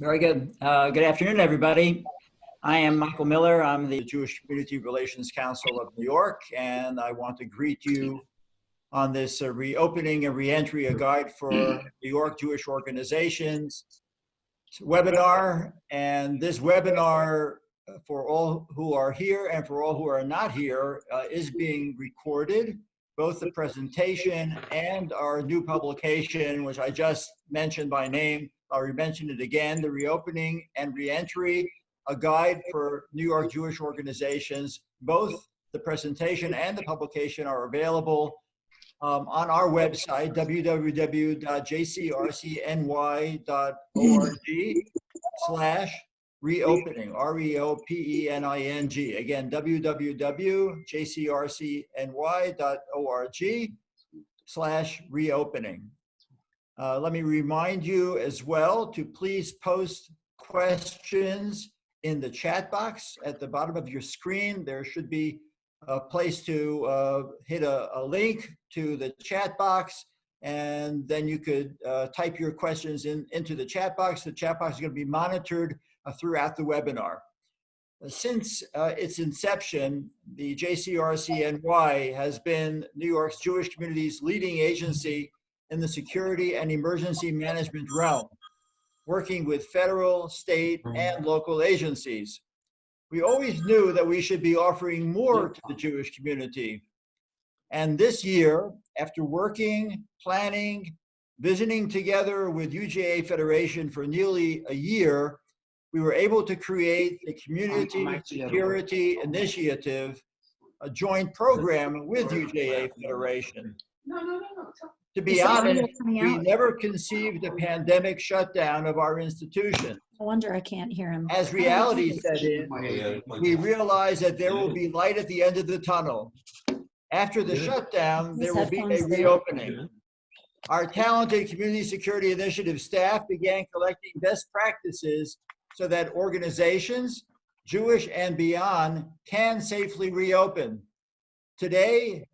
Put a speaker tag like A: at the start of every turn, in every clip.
A: Very good. Good afternoon, everybody. I am Michael Miller. I'm the Jewish Community Relations Council of New York, and I want to greet you on this reopening and reentry, a guide for New York Jewish organizations webinar. And this webinar, for all who are here and for all who are not here, is being recorded. Both the presentation and our new publication, which I just mentioned by name, I'll mention it again, the Reopening and Reentry, a guide for New York Jewish organizations. Both the presentation and the publication are available on our website, www.jcrc-ny.org/reopening, R-E-O-P-E-N-I-N-G. Again, www.jcrc-ny.org/reopening. Let me remind you as well to please post questions in the chat box at the bottom of your screen. There should be a place to hit a link to the chat box, and then you could type your questions into the chat box. The chat box is going to be monitored throughout the webinar. Since its inception, the JCRC-NY has been New York's Jewish community's leading agency in the security and emergency management realm, working with federal, state, and local agencies. We always knew that we should be offering more to the Jewish community. And this year, after working, planning, visiting together with UJA Federation for nearly a year, we were able to create the Community Security Initiative, a joint program with UJA Federation. To be honest, we never conceived a pandemic shutdown of our institution.
B: No wonder I can't hear him.
A: As reality set in, we realized that there will be light at the end of the tunnel. After the shutdown, there will be a reopening. Our talented Community Security Initiative staff began collecting best practices so that organizations, Jewish and beyond, can safely reopen. Today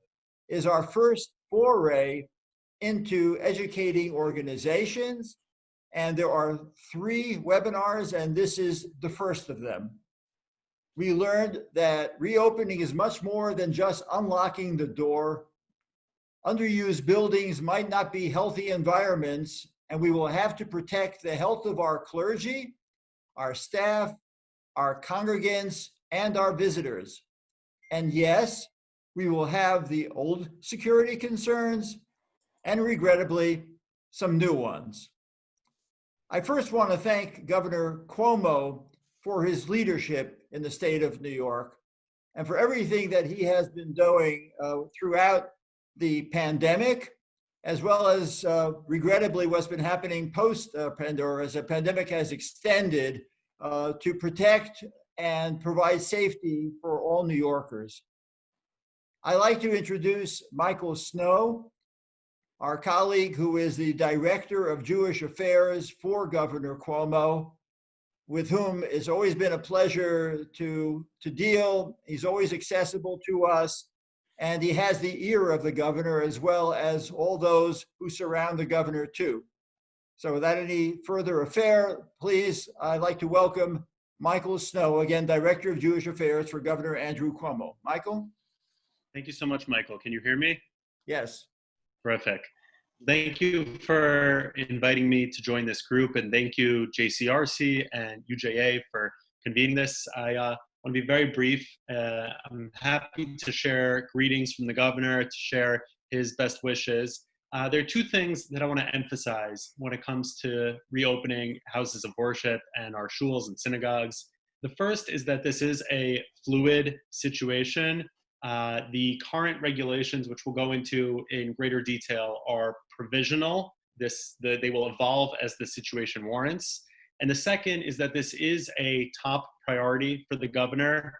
A: is our first foray into educating organizations, and there are 3 webinars, and this is the first of them. We learned that reopening is much more than just unlocking the door. Underused buildings might not be healthy environments, and we will have to protect the health of our clergy, our staff, our congregants, and our visitors. And yes, we will have the old security concerns, and regrettably, some new ones. I first want to thank Governor Cuomo for his leadership in the state of New York and for everything that he has been doing throughout the pandemic, as well as regrettably what's been happening post-pandemic as the pandemic has extended to protect and provide safety for all New Yorkers. I'd like to introduce Michael Snow, our colleague who is the Director of Jewish Affairs for Governor Cuomo, with whom it's always been a pleasure to deal. He's always accessible to us, and he has the ear of the governor as well as all those who surround the governor too. So without any further affair, please, I'd like to welcome Michael Snow, again, Director of Jewish Affairs for Governor Andrew Cuomo. Michael?
C: Thank you so much, Michael. Can you hear me?
A: Yes.
C: Terrific. Thank you for inviting me to join this group, and thank you JCRC and UJA for convening this. I want to be very brief. I'm happy to share greetings from the governor, to share his best wishes. There are 2 things that I want to emphasize when it comes to reopening houses of worship and our shuls and synagogues. The first is that this is a fluid situation. The current regulations, which we'll go into in greater detail, are provisional. They will evolve as the situation warrants. And the second is that this is a top priority for the governor.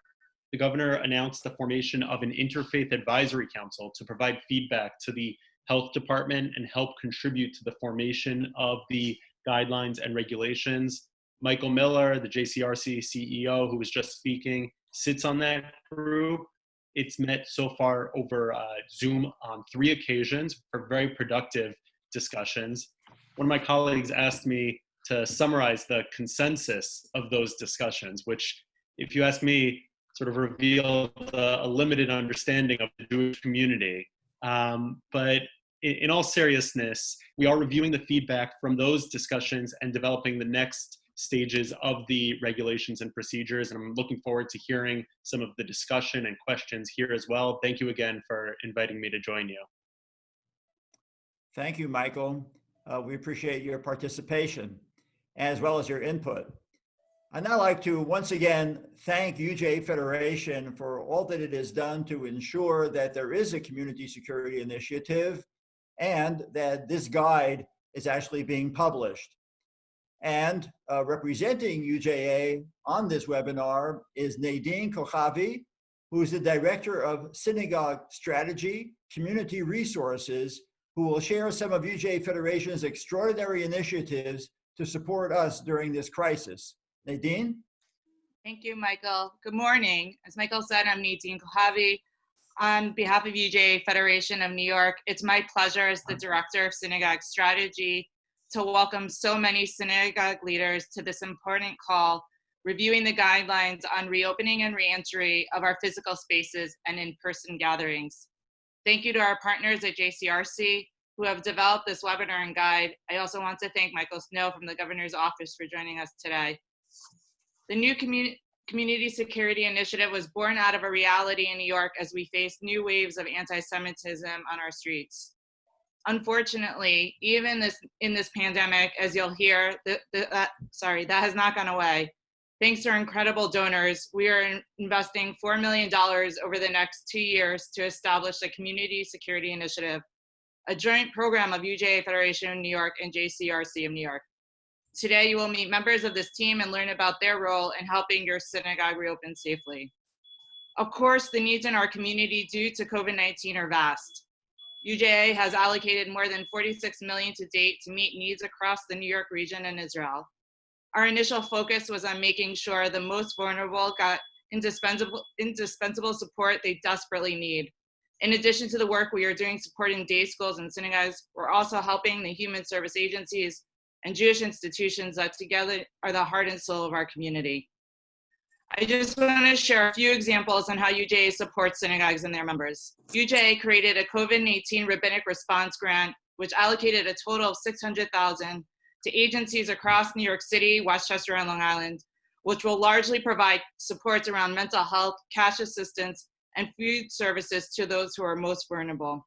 C: The governor announced the formation of an interfaith advisory council to provide feedback to the health department and help contribute to the formation of the guidelines and regulations. Michael Miller, the JCRC CEO who was just speaking, sits on that group. It's met so far over Zoom on 3 occasions for very productive discussions. One of my colleagues asked me to summarize the consensus of those discussions, which, if you ask me, sort of revealed a limited understanding of the Jewish community. But in all seriousness, we are reviewing the feedback from those discussions and developing the next stages of the regulations and procedures. And I'm looking forward to hearing some of the discussion and questions here as well. Thank you again for inviting me to join you.
A: Thank you, Michael. We appreciate your participation as well as your input. I'd now like to once again thank UJA Federation for all that it has done to ensure that there is a community security initiative and that this guide is actually being published. And representing UJA on this webinar is Nadine Kochavi, who is the Director of Synagogue Strategy, Community Resources, who will share some of UJA Federation's extraordinary initiatives to support us during this crisis. Nadine?
B: Thank you, Michael. Good morning. As Michael said, I'm Nadine Kochavi. On behalf of UJA Federation of New York, it's my pleasure as the Director of Synagogue Strategy to welcome so many synagogue leaders to this important call, reviewing the guidelines on reopening and reentry of our physical spaces and in-person gatherings. Thank you to our partners at JCRC who have developed this webinar and guide. I also want to thank Michael Snow from the Governor's Office for joining us today. The new Community Security Initiative was born out of a reality in New York as we face new waves of anti-Semitism on our streets. Unfortunately, even in this pandemic, as you'll hear, that has not gone away. Thanks to our incredible donors, we are investing $4 million over the next 2 years to establish a Community Security Initiative, a joint program of UJA Federation of New York and JCRC of New York. Today, you will meet members of this team and learn about their role in helping your synagogue reopen safely. Of course, the needs in our community due to COVID-19 are vast. UJA has allocated more than $46 million to date to meet needs across the New York region and Israel. Our initial focus was on making sure the most vulnerable got indispensable support they desperately need. In addition to the work we are doing supporting day schools and synagogues, we're also helping the human service agencies and Jewish institutions that together are the heart and soul of our community. I just want to share a few examples on how UJA supports synagogues and their members. UJA created a COVID-19 rabbinic response grant, which allocated a total of $600,000 to agencies across New York City, Westchester, and Long Island, which will largely provide supports around mental health, cash assistance, and food services to those who are most vulnerable.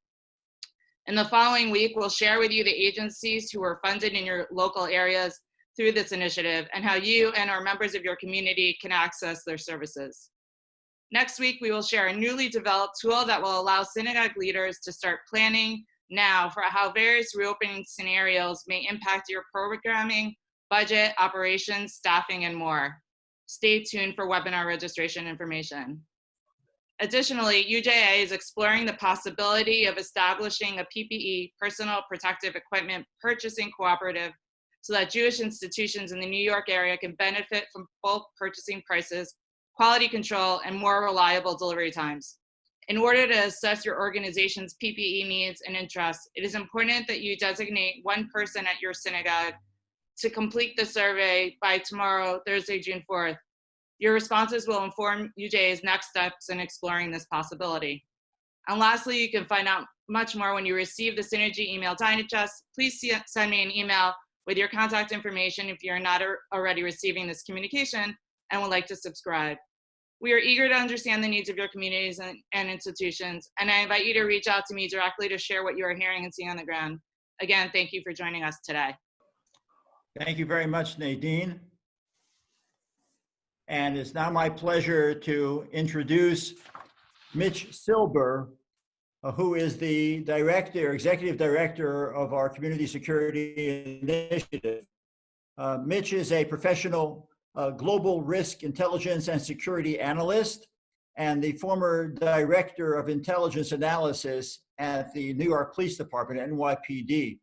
B: In the following week, we'll share with you the agencies who are funded in your local areas through this initiative and how you and our members of your community can access their services. Next week, we will share a newly developed tool that will allow synagogue leaders to start planning now for how various reopening scenarios may impact your programming, budget, operations, staffing, and more. Stay tuned for webinar registration information. Additionally, UJA is exploring the possibility of establishing a PPE, personal protective equipment purchasing cooperative, so that Jewish institutions in the New York area can benefit from bulk purchasing prices, quality control, and more reliable delivery times. In order to assess your organization's PPE needs and interests, it is important that you designate one person at your synagogue to complete the survey by tomorrow, Thursday, June 4th. Your responses will inform UJA's next steps in exploring this possibility. And lastly, you can find out much more when you receive the Synergy email digest. Please send me an email with your contact information if you're not already receiving this communication and would like to subscribe. We are eager to understand the needs of your communities and institutions, and I invite you to reach out to me directly to share what you are hearing and seeing on the ground. Again, thank you for joining us today.
A: Thank you very much, Nadine. And it's now my pleasure to introduce Mitch Silber, who is the executive director of our Community Security Initiative. Mitch is a professional global risk intelligence and security analyst and the former director of intelligence analysis at the New York Police Department, NYPD.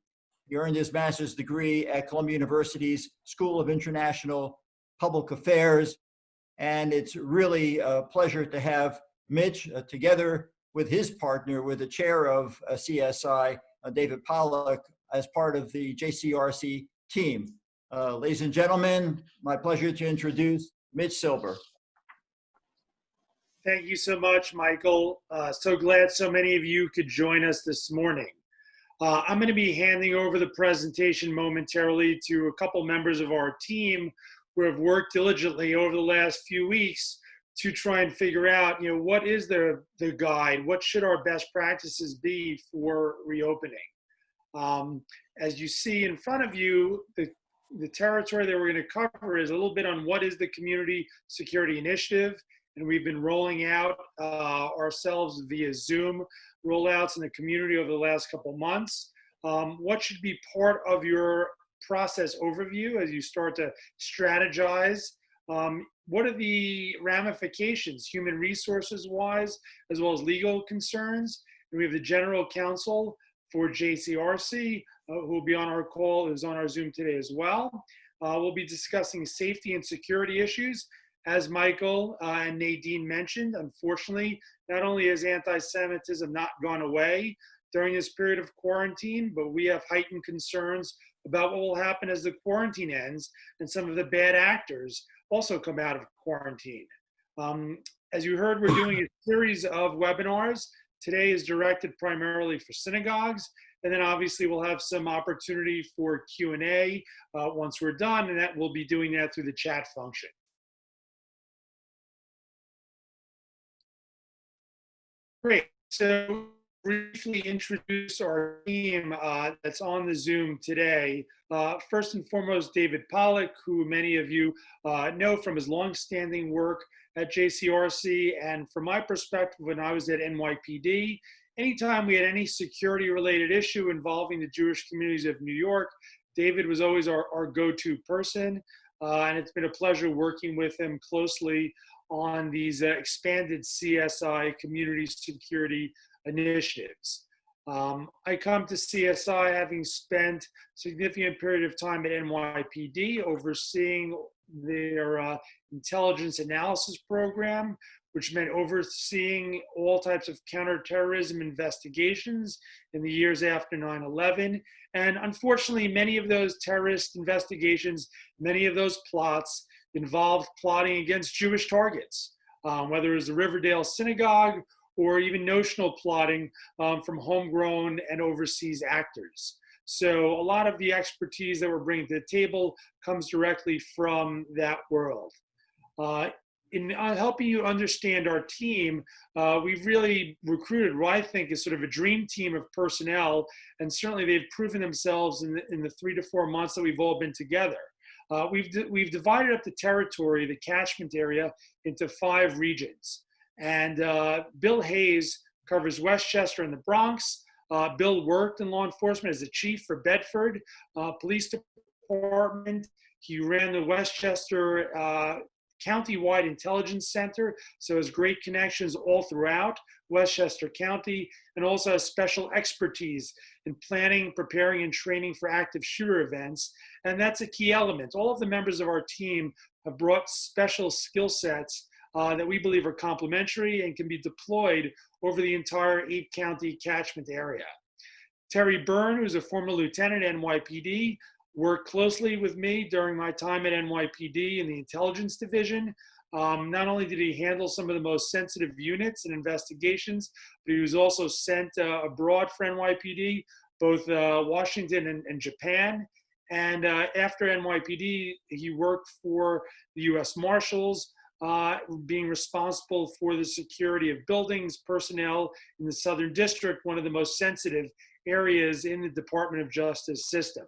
A: He earned his master's degree at Columbia University's School of International Public Affairs. And it's really a pleasure to have Mitch together with his partner, with the chair of CSI, David Pollack, as part of the JCRC team. Ladies and gentlemen, my pleasure to introduce Mitch Silber.
D: Thank you so much, Michael. So glad so many of you could join us this morning. I'm going to be handing over the presentation momentarily to a couple members of our team who have worked diligently over the last few weeks to try and figure out, what is the guide? What should our best practices be for reopening? As you see in front of you, the territory that we're going to cover is a little bit on what is the Community Security Initiative. And we've been rolling out ourselves via Zoom rollouts in the community over the last couple months. What should be part of your process overview as you start to strategize? What are the ramifications, human resources wise, as well as legal concerns? And we have the general counsel for JCRC, who will be on our call, who's on our Zoom today as well. We'll be discussing safety and security issues. As Michael and Nadine mentioned, unfortunately, not only has anti-Semitism not gone away during this period of quarantine, but we have heightened concerns about what will happen as the quarantine ends and some of the bad actors also come out of quarantine. As you heard, we're doing a series of webinars. Today is directed primarily for synagogues, and then obviously we'll have some opportunity for Q&A once we're done, and that we'll be doing that through the chat function. Great. So briefly introduce our team that's on the Zoom today. First and foremost, David Pollack, who many of you know from his longstanding work at JCRC. And from my perspective, when I was at NYPD, anytime we had any security related issue involving the Jewish communities of New York, David was always our go-to person. And it's been a pleasure working with him closely on these expanded CSI community security initiatives. I come to CSI having spent a significant period of time at NYPD overseeing their intelligence analysis program, which meant overseeing all types of counterterrorism investigations in the years after 9/11. And unfortunately, many of those terrorist investigations, many of those plots involved plotting against Jewish targets, whether it was the Riverdale Synagogue or even notional plotting from homegrown and overseas actors. So a lot of the expertise that we're bringing to the table comes directly from that world. In helping you understand our team, we've really recruited what I think is sort of a dream team of personnel, and certainly they've proven themselves in the 3 to 4 months that we've all been together. We've divided up the territory, the catchment area, into 5 regions. And Bill Hayes covers Westchester and the Bronx. Bill worked in law enforcement as a chief for Bedford Police Department. He ran the Westchester County-wide Intelligence Center, so has great connections all throughout Westchester County, and also has special expertise in planning, preparing, and training for active shooter events. And that's a key element. All of the members of our team have brought special skill sets that we believe are complementary and can be deployed over the entire 8-county catchment area. Terry Byrne, who's a former lieutenant at NYPD, worked closely with me during my time at NYPD in the intelligence division. Not only did he handle some of the most sensitive units and investigations, but he was also sent abroad for NYPD, both Washington and Japan. And after NYPD, he worked for the US Marshals, being responsible for the security of buildings, personnel in the Southern District, one of the most sensitive areas in the Department of Justice system.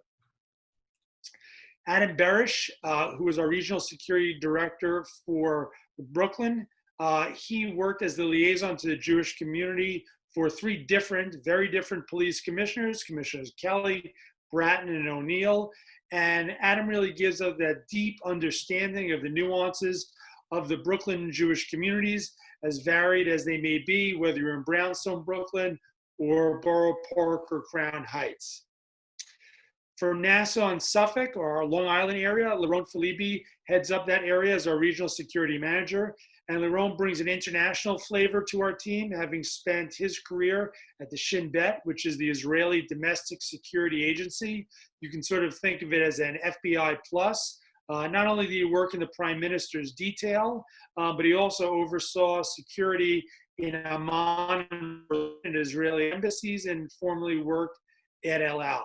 D: Adam Berish, who is our regional security director for Brooklyn, he worked as the liaison to the Jewish community for 3 very different police commissioners, Commissioners Kelly, Bratton, and O'Neill. And Adam really gives us that deep understanding of the nuances of the Brooklyn Jewish communities, as varied as they may be, whether you're in Brownstone, Brooklyn, or Borough Park or Crown Heights. From Nassau and Suffolk, or our Long Island area, Lerone Felibi heads up that area as our regional security manager. And Lerone brings an international flavor to our team, having spent his career at the Shin Bet, which is the Israeli Domestic Security Agency. You can sort of think of it as an FBI plus. Not only did he work in the Prime Minister's detail, but he also oversaw security in Amman and Israeli embassies and formerly worked at El Al.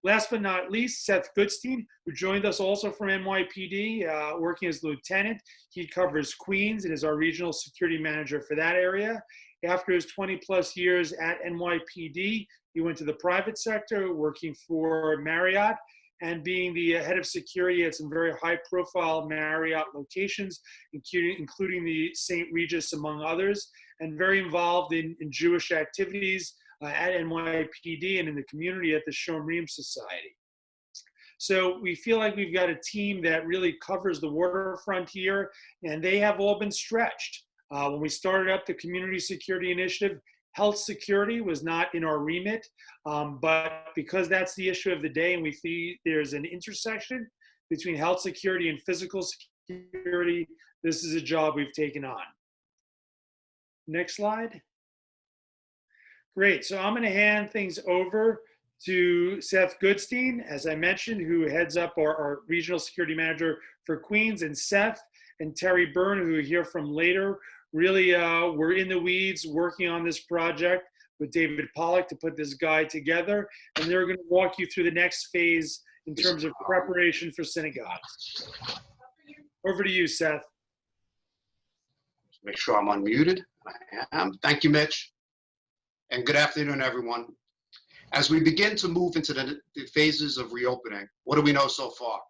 D: Last but not least, Seth Goodstein, who joined us also from NYPD, working as lieutenant. He covers Queens and is our regional security manager for that area. After his 20 plus years at NYPD, he went to the private sector, working for Marriott and being the head of security at some very high profile Marriott locations, including the St. Regis, among others, and very involved in Jewish activities at NYPD and in the community at the Shomrim Society. So we feel like we've got a team that really covers the waterfront here, and they have all been stretched. When we started up the Community Security Initiative, health security was not in our remit, but because that's the issue of the day and we see there's an intersection between health security and physical security, this is a job we've taken on. Next slide. Great, so I'm gonna hand things over to Seth Goodstein, as I mentioned, who heads up our regional security manager for Queens, and Seth and Terry Byrne, who you'll hear from later, really were in the weeds working on this project with David Pollock to put this guide together, and they're gonna walk you through the next phase in terms of preparation for synagogues. Over to you, Seth.
E: Make sure I'm unmuted. I am. Thank you, Mitch. And good afternoon, everyone. As we begin to move into the phases of reopening, what do we know so far?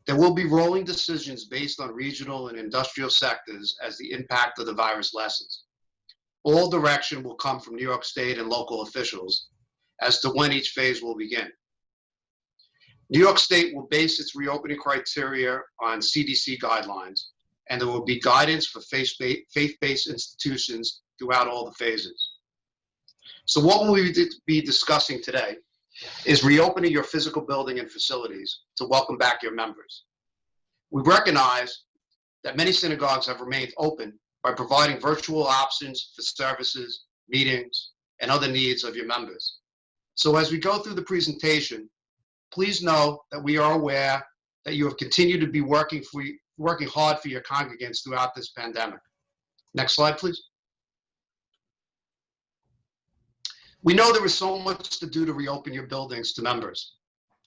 E: There will be rolling decisions based on regional and industrial sectors as the impact of the virus lessens. All direction will come from New York State and local officials as to when each phase will begin. New York State will base its reopening criteria on CDC guidelines, and there will be guidance for faith-based institutions throughout all the phases. So what will we be discussing today is reopening your physical building and facilities to welcome back your members. We recognize that many synagogues have remained open by providing virtual options for services, meetings, and other needs of your members. So as we go through the presentation, please know that we are aware that you have continued to be working hard for your congregants throughout this pandemic. Next slide, please. We know there is so much to do to reopen your buildings to members.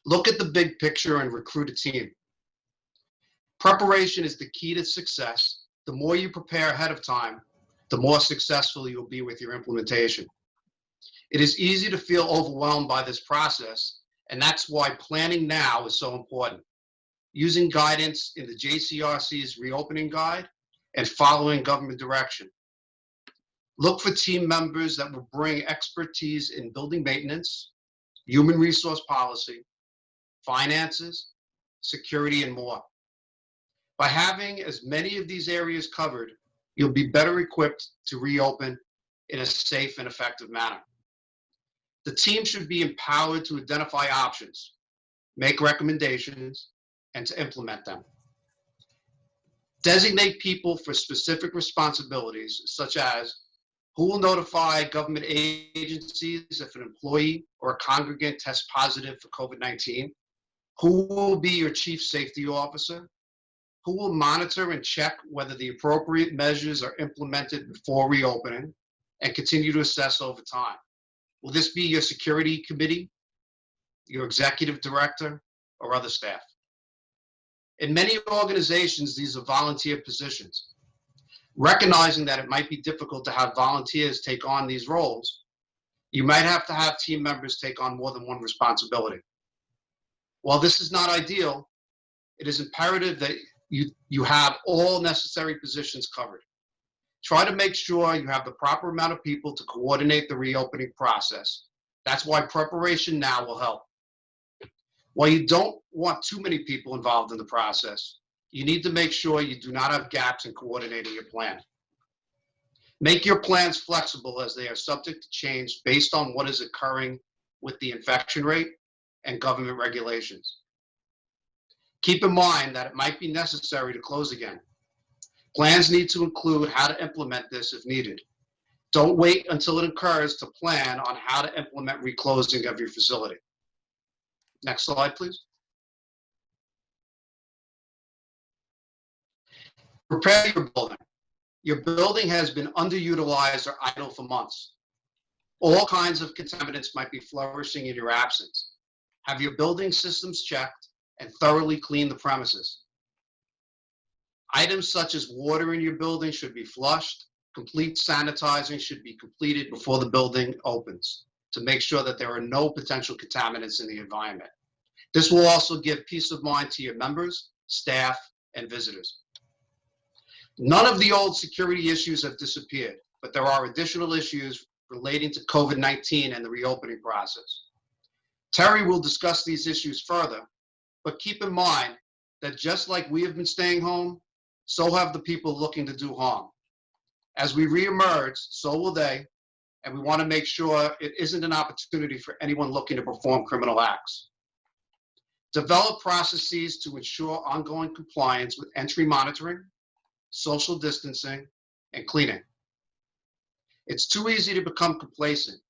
E: Look at the big picture and recruit a team. Preparation is the key to success. The more you prepare ahead of time, the more successful you'll be with your implementation. It is easy to feel overwhelmed by this process, and that's why planning now is so important. Using guidance in the JCRC's reopening guide and following government direction. Look for team members that will bring expertise in building maintenance, human resource policy, finances, security, and more. By having as many of these areas covered, you'll be better equipped to reopen in a safe and effective manner. The team should be empowered to identify options, make recommendations, and to implement them. Designate people for specific responsibilities, such as who will notify government agencies if an employee or a congregant tests positive for COVID-19? Who will be your chief safety officer? Who will monitor and check whether the appropriate measures are implemented before reopening and continue to assess over time? Will this be your security committee, your executive director, or other staff? In many organizations, these are volunteer positions. Recognizing that it might be difficult to have volunteers take on these roles, you might have to have team members take on more than one responsibility. While this is not ideal, it is imperative that you have all necessary positions covered. Try to make sure you have the proper amount of people to coordinate the reopening process. That's why preparation now will help. While you don't want too many people involved in the process, you need to make sure you do not have gaps in coordinating your plan. Make your plans flexible as they are subject to change based on what is occurring with the infection rate and government regulations. Keep in mind that it might be necessary to close again. Plans need to include how to implement this if needed. Don't wait until it occurs to plan on how to implement reclosing of your facility. Next slide, please. Prepare your building. Your building has been underutilized or idle for months. All kinds of contaminants might be flourishing in your absence. Have your building systems checked and thoroughly clean the premises. Items such as water in your building should be flushed. Complete sanitizing should be completed before the building opens to make sure that there are no potential contaminants in the environment. This will also give peace of mind to your members, staff, and visitors. None of the old security issues have disappeared, but there are additional issues relating to COVID-19 and the reopening process. Terry will discuss these issues further, but keep in mind that just like we have been staying home, so have the people looking to do harm. As we reemerge, so will they, and we want to make sure it isn't an opportunity for anyone looking to perform criminal acts. Develop processes to ensure ongoing compliance with entry monitoring, social distancing, and cleaning. It's too easy to become complacent.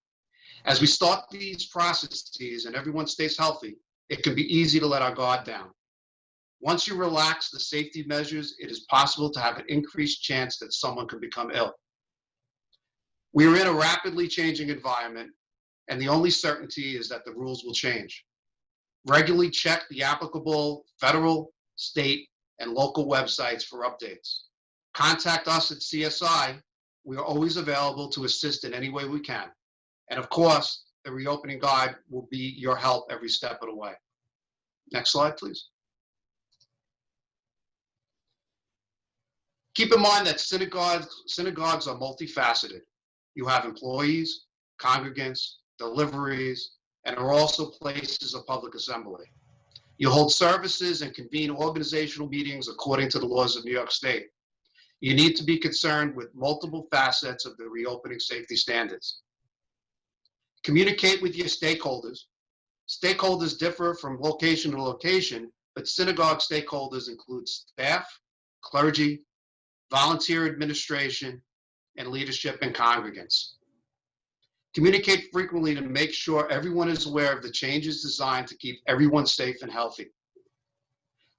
E: As we start these processes and everyone stays healthy, it can be easy to let our guard down. Once you relax the safety measures, it is possible to have an increased chance that someone could become ill. We are in a rapidly changing environment, and the only certainty is that the rules will change. Regularly check the applicable federal, state, and local websites for updates. Contact us at CSI. We are always available to assist in any way we can. And of course, the reopening guide will be your help every step of the way. Next slide, please. Keep in mind that synagogues are multifaceted. You have employees, congregants, deliveries, and are also places of public assembly. You hold services and convene organizational meetings according to the laws of New York State. You need to be concerned with multiple facets of the reopening safety standards. Communicate with your stakeholders. Stakeholders differ from location to location, but synagogue stakeholders include staff, clergy, volunteer administration, and leadership and congregants. Communicate frequently to make sure everyone is aware of the changes designed to keep everyone safe and healthy.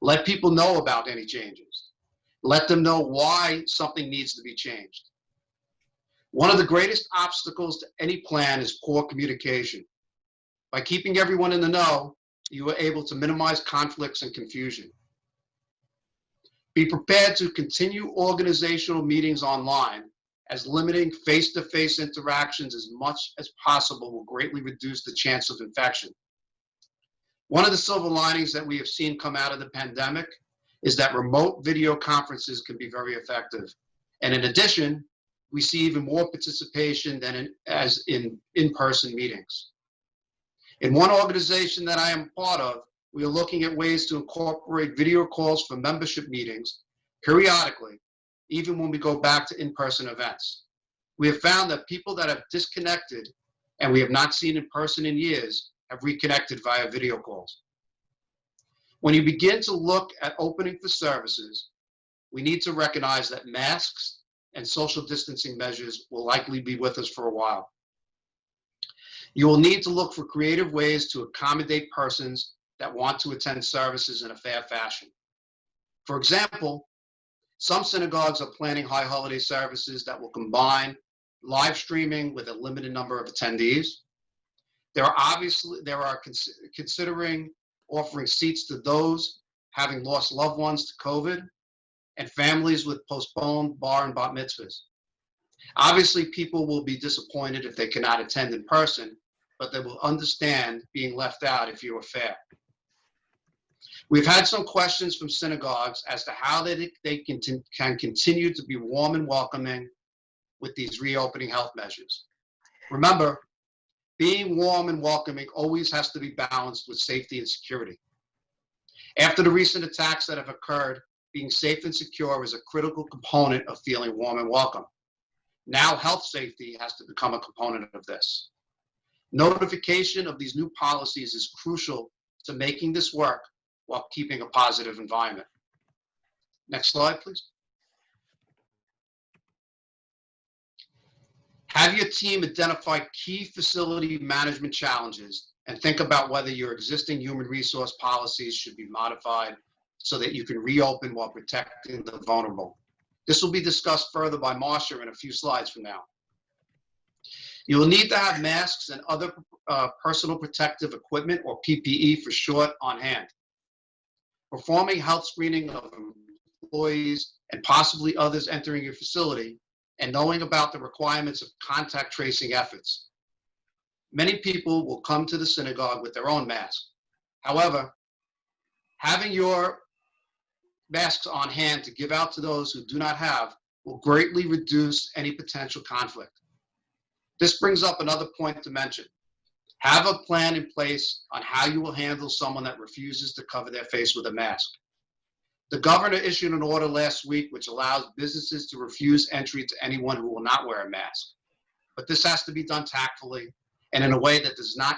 E: Let people know about any changes. Let them know why something needs to be changed. One of the greatest obstacles to any plan is poor communication. By keeping everyone in the know, you are able to minimize conflicts and confusion. Be prepared to continue organizational meetings online, as limiting face-to-face interactions as much as possible will greatly reduce the chance of infection. One of the silver linings that we have seen come out of the pandemic is that remote video conferences can be very effective. And in addition, we see even more participation than in in-person meetings. In one organization that I am part of, we are looking at ways to incorporate video calls for membership meetings periodically, even when we go back to in-person events. We have found that people that have disconnected and we have not seen in person in years have reconnected via video calls. When you begin to look at opening for services, we need to recognize that masks and social distancing measures will likely be with us for a while. You will need to look for creative ways to accommodate persons that want to attend services in a fair fashion. For example, some synagogues are planning high holiday services that will combine live streaming with a limited number of attendees. They are considering offering seats to those having lost loved ones to COVID and families with postponed bar and bat mitzvahs. Obviously, people will be disappointed if they cannot attend in person, but they will understand being left out if you are fair. We've had some questions from synagogues as to how they can continue to be warm and welcoming with these reopening health measures. Remember, being warm and welcoming always has to be balanced with safety and security. After the recent attacks that have occurred, being safe and secure is a critical component of feeling warm and welcome. Now health safety has to become a component of this. Notification of these new policies is crucial to making this work while keeping a positive environment. Next slide, please. Have your team identify key facility management challenges and think about whether your existing human resource policies should be modified so that you can reopen while protecting the vulnerable. This will be discussed further by Marsha in a few slides from now. You will need to have masks and other personal protective equipment, or PPE for short, on hand. Performing health screening of employees and possibly others entering your facility, and knowing about the requirements of contact tracing efforts. Many people will come to the synagogue with their own mask. However, having your masks on hand to give out to those who do not have will greatly reduce any potential conflict. This brings up another point to mention. Have a plan in place on how you will handle someone that refuses to cover their face with a mask. The governor issued an order last week which allows businesses to refuse entry to anyone who will not wear a mask. But this has to be done tactfully and in a way that does not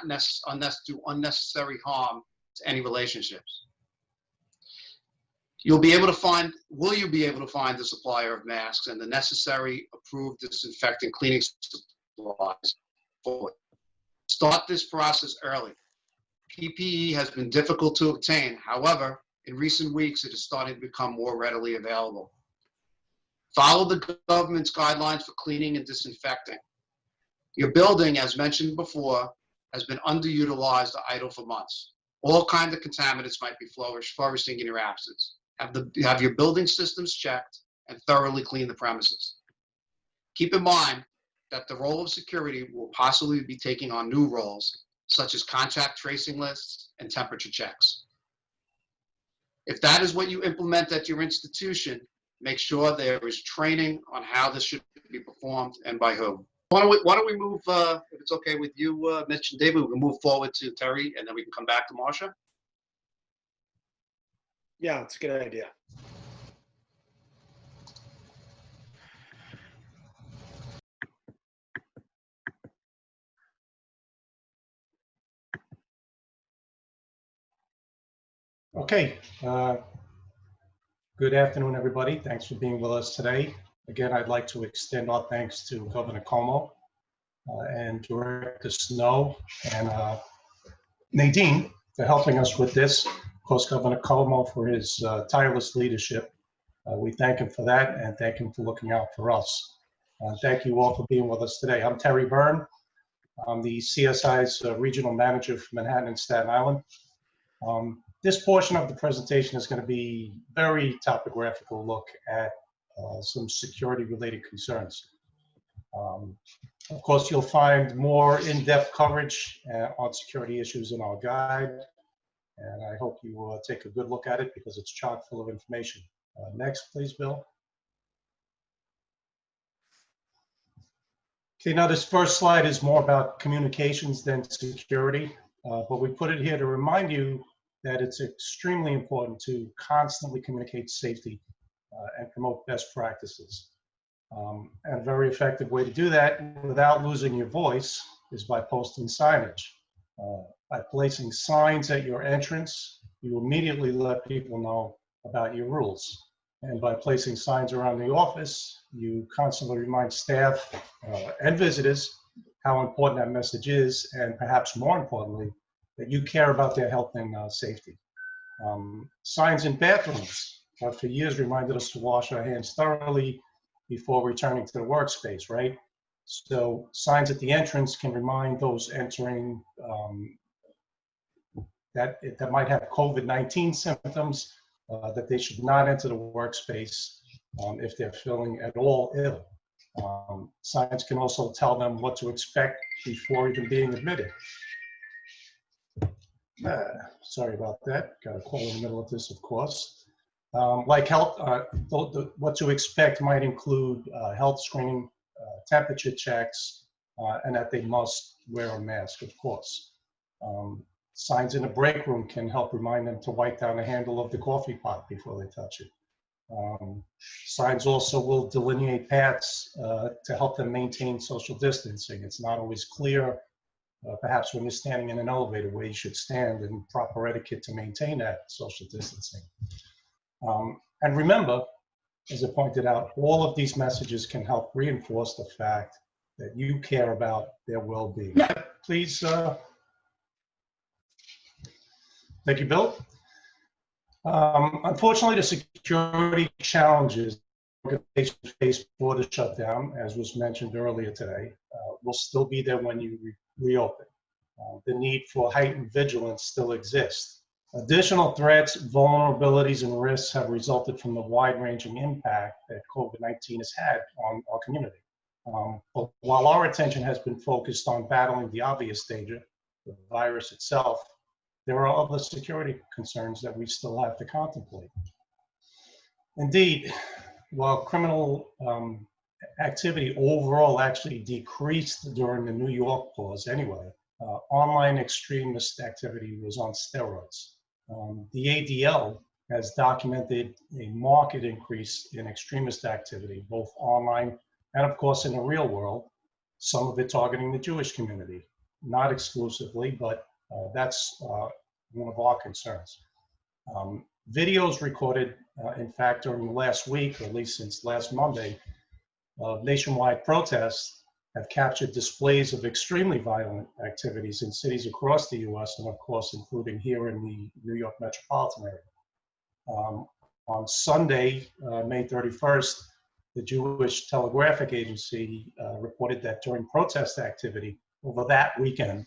E: do unnecessary harm to any relationships. Will you be able to find the supplier of masks and the necessary approved disinfectant cleaning supplies? Start this process early. PPE has been difficult to obtain. However, in recent weeks, it is starting to become more readily available. Follow the government's guidelines for cleaning and disinfecting. Your building, as mentioned before, has been underutilized or idle for months. All kinds of contaminants might be flourishing in your absence. Have your building systems checked and thoroughly clean the premises. Keep in mind that the role of security will possibly be taking on new roles, such as contact tracing lists and temperature checks. If that is what you implement at your institution, make sure there is training on how this should be performed and by whom. Why don't we move, if it's okay with you, Mitch and David, we can move forward to Terry and then we can come back to Marsha.
D: Yeah, it's a good idea.
F: Okay, good afternoon, everybody. Thanks for being with us today. Again, I'd like to extend our thanks to Governor Cuomo and Director Snow and Nadine for helping us with this. Of course, Governor Cuomo for his tireless leadership. We thank him for that and thank him for looking out for us. Thank you all for being with us today. I'm Terry Byrne. I'm the CSI's regional manager for Manhattan and Staten Island. This portion of the presentation is going to be very topographical look at some security-related concerns. Of course, you'll find more in-depth coverage on security issues in our guide, and I hope you will take a good look at it because it's chock full of information. Next, please, Bill. Okay, now this first slide is more about communications than security, but we put it here to remind you that it's extremely important to constantly communicate safety and promote best practices. And a very effective way to do that without losing your voice is by posting signage. By placing signs at your entrance, you immediately let people know about your rules. And by placing signs around the office, you constantly remind staff and visitors how important that message is, and perhaps more importantly, that you care about their health and safety. Signs in bathrooms have for years reminded us to wash our hands thoroughly before returning to the workspace, right? So signs at the entrance can remind those entering that might have COVID-19 symptoms that they should not enter the workspace if they're feeling at all ill. Signs can also tell them what to expect before even being admitted. Sorry about that. Got a call in the middle of this, of course. Like health, what to expect might include health screening, temperature checks, and that they must wear a mask, of course. Signs in the break room can help remind them to wipe down the handle of the coffee pot before they touch it. Signs also will delineate paths to help them maintain social distancing. It's not always clear Perhaps when you're standing in an elevator where you should stand, and proper etiquette to maintain that social distancing. And remember, as I pointed out, all of these messages can help reinforce the fact that you care about their well-being. Please, thank you, Bill. Unfortunately, the security challenges organizations face before the shutdown, as was mentioned earlier today, will still be there when you reopen. The need for heightened vigilance still exists. Additional threats, vulnerabilities, and risks have resulted from the wide-ranging impact that COVID-19 has had on our community. But while our attention has been focused on battling the obvious danger, the virus itself, there are other security concerns that we still have to contemplate. Indeed, while criminal activity overall actually decreased during the New York pause anyway, online extremist activity was on steroids. The ADL has documented a marked increase in extremist activity, both online and of course in the real world, some of it targeting the Jewish community. Not exclusively, but that's one of our concerns. Videos recorded, in fact, during the last week, or at least since last Monday, of nationwide protests have captured displays of extremely violent activities in cities across the US, and of course, including here in the New York metropolitan area. On Sunday, May 31st, the Jewish Telegraphic Agency reported that during protest activity over that weekend,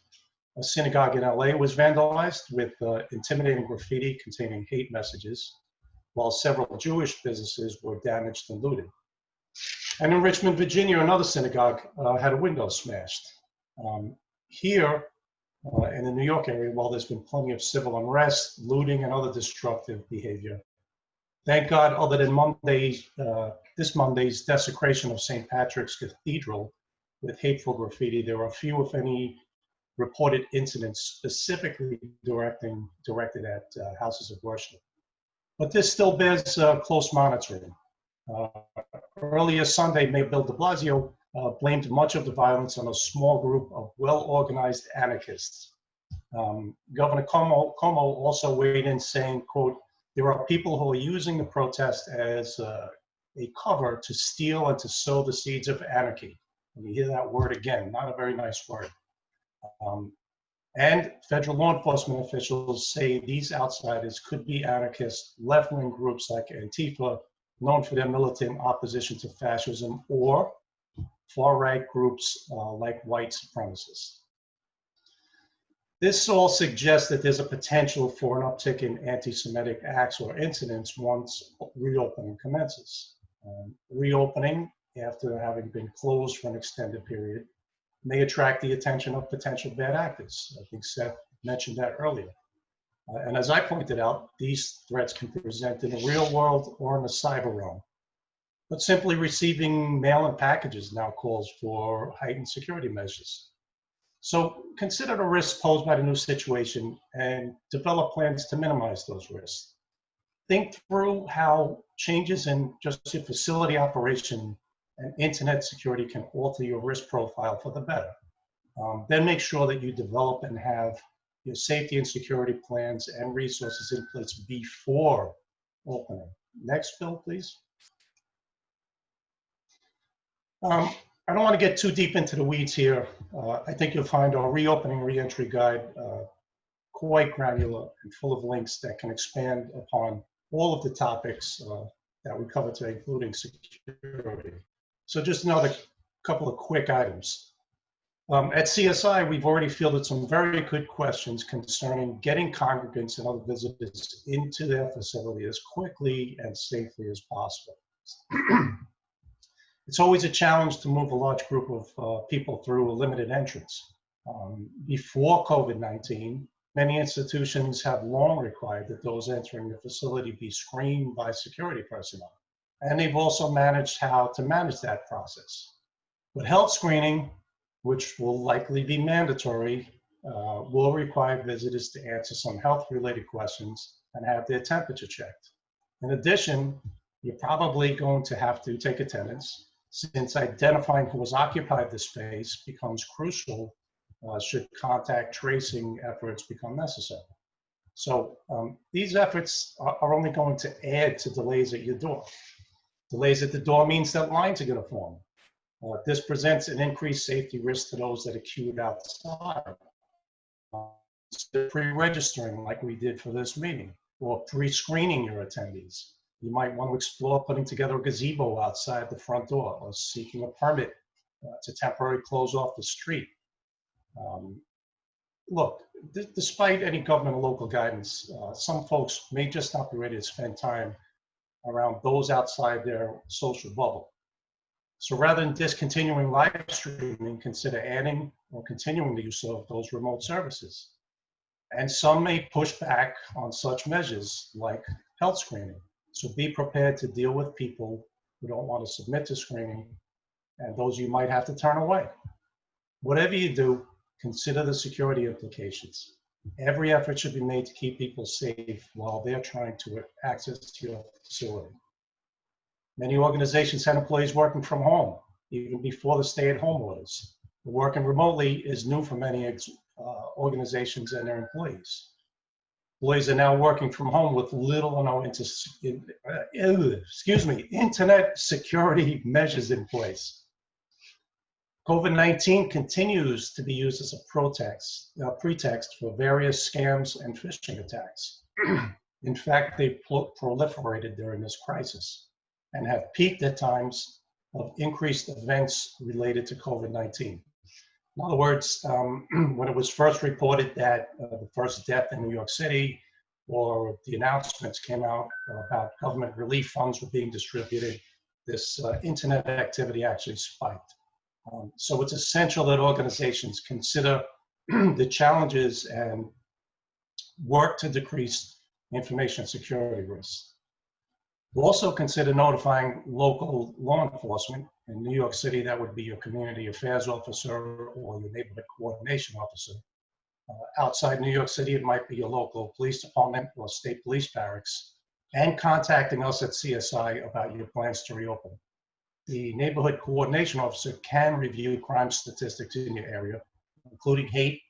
F: a synagogue in LA was vandalized with intimidating graffiti containing hate messages, while several Jewish businesses were damaged and looted. And in Richmond, Virginia, another synagogue had a window smashed. Here in the New York area, while there's been plenty of civil unrest, looting, and other destructive behavior, thank God, other than this Monday's desecration of St. Patrick's Cathedral with hateful graffiti, there are few, if any, reported incidents specifically directed at houses of worship. But this still bears close monitoring. Earlier Sunday, Mayor Bill de Blasio blamed much of the violence on a small group of well-organized anarchists. Governor Cuomo also weighed in saying, quote, "There are people who are using the protest as a cover to steal and to sow the seeds of anarchy." And you hear that word again, not a very nice word. And federal law enforcement officials say these outsiders could be anarchist left-wing groups like Antifa, known for their militant opposition to fascism, or far-right groups like white supremacists. This all suggests that there's a potential for an uptick in anti-Semitic acts or incidents once reopening commences. Reopening, after having been closed for an extended period, may attract the attention of potential bad actors. I think Seth mentioned that earlier. And as I pointed out, these threats can be presented in the real world or in the cyber realm. But simply receiving mail-in packages now calls for heightened security measures. So consider the risks posed by the new situation and develop plans to minimize those risks. Think through how changes in just your facility operation and internet security can alter your risk profile for the better. Then make sure that you develop and have your safety and security plans and resources in place before opening. Next, Bill, please. I don't want to get too deep into the weeds here. I think you'll find our reopening reentry guide quite granular and full of links that can expand upon all of the topics that we cover today, including security. So just another couple of quick items. At CSI, we've already fielded some very good questions concerning getting congregants and other visitors into their facility as quickly and safely as possible. It's always a challenge to move a large group of people through a limited entrance. Before COVID-19, many institutions have long required that those entering the facility be screened by security personnel. And they've also managed how to manage that process. But health screening, which will likely be mandatory, will require visitors to answer some health-related questions and have their temperature checked. In addition, you're probably going to have to take attendance, since identifying who has occupied the space becomes crucial should contact tracing efforts become necessary. So these efforts are only going to add to delays at your door. Delays at the door means that lines are going to form. This presents an increased safety risk to those that are queued outside. Pre-registering like we did for this meeting, or pre-screening your attendees. You might want to explore putting together a gazebo outside the front door, or seeking a permit to temporarily close off the street. Look, despite any government or local guidance, some folks may just not be ready to spend time around those outside their social bubble. So rather than discontinuing live streaming, consider adding or continuing the use of those remote services. And some may push back on such measures like health screening. So be prepared to deal with people who don't want to submit to screening and those you might have to turn away. Whatever you do, consider the security implications. Every effort should be made to keep people safe while they're trying to access your facility. Many organizations have employees working from home, even before the stay-at-home orders. Working remotely is new for many organizations and their employees. Employees are now working from home with little or no internet security measures in place. COVID-19 continues to be used as a pretext for various scams and phishing attacks. In fact, they've proliferated during this crisis and have peaked at times of increased events related to COVID-19. In other words, when it was first reported that the first death in New York City, or the announcements came out about government relief funds were being distributed, this internet activity actually spiked. So it's essential that organizations consider the challenges and work to decrease information security risks. We'll also consider notifying local law enforcement. In New York City, that would be your community affairs officer or your neighborhood coordination officer. Outside New York City, it might be your local police department or state police barracks, and contacting us at CSI about your plans to reopen. The neighborhood coordination officer can review crime statistics in your area, including hate,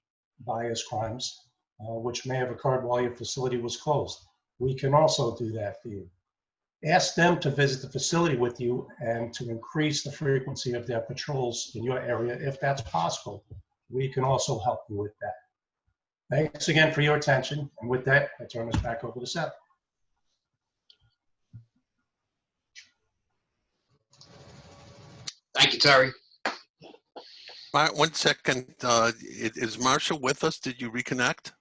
F: bias crimes, which may have occurred while your facility was closed. We can also do that for you. Ask them to visit the facility with you and to increase the frequency of their patrols in your area if that's possible. We can also help you with that. Thanks again for your attention. And with that, I turn this back over to Seth.
E: Thank you, Terry.
G: One second. Is Marcia with us? Did you reconnect?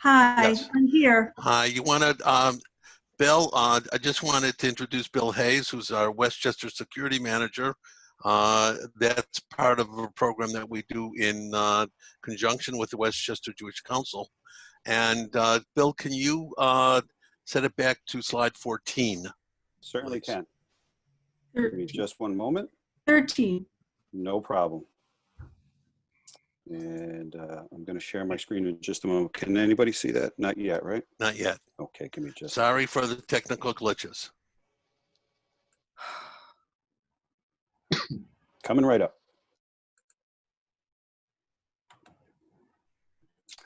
H: Hi,
G: Yes.
H: I'm here.
G: Hi. You wanted Bill? I just wanted to introduce Bill Hayes, who's our Westchester Security Manager. That's part of a program that we do in conjunction with the Westchester Jewish Council. And Bill, can you set it back to slide 14?
I: Certainly
G: Please.
I: can. Give me just one moment.
H: 13.
I: No problem. And I'm going to share my screen in just a moment. Can anybody see that? Not yet, right?
G: Not yet.
I: Okay, give me just.
G: Sorry for the technical glitches.
I: Coming right up.